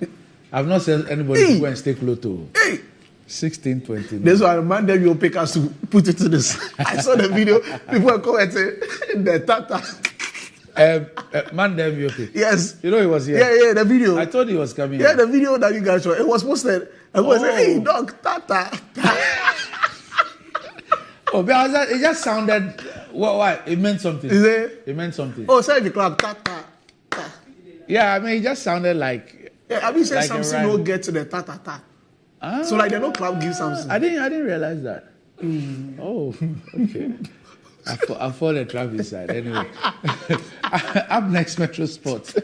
I've not said anybody to go and stake lotto. 1629. This one, man, then you pick us to put it to this. I saw the video. People were commenting the Tata. Man, damn you okay? Yes. You know he was here. Yeah, the video. I thought he was coming. Yeah, the video that you guys saw. It was posted. And was like, hey, dog, Tata. Oh, but it just sounded. What? It meant something. Is it? It meant something. Oh, say the club, Tata. Yeah, I mean, it just sounded like. Yeah, I mean, say like something will get to the ta. So like, the no club give something. I didn't realize that. Oh, okay. I fall the Travis side anyway. Up next, Metro Sports.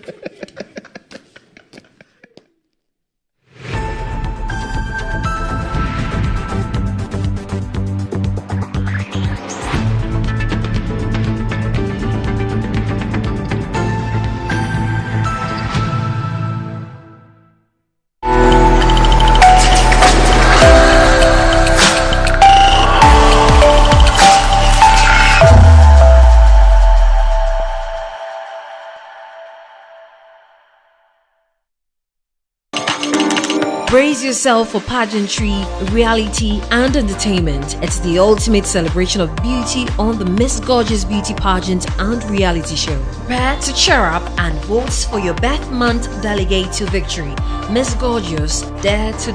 Brace yourself for pageantry, reality, and entertainment. It's the ultimate celebration of beauty on the Miss Gorgeous Beauty Pageant and Reality Show. Prepare to cheer up and vote for your Beth Month delegate to victory. Miss Gorgeous, dare to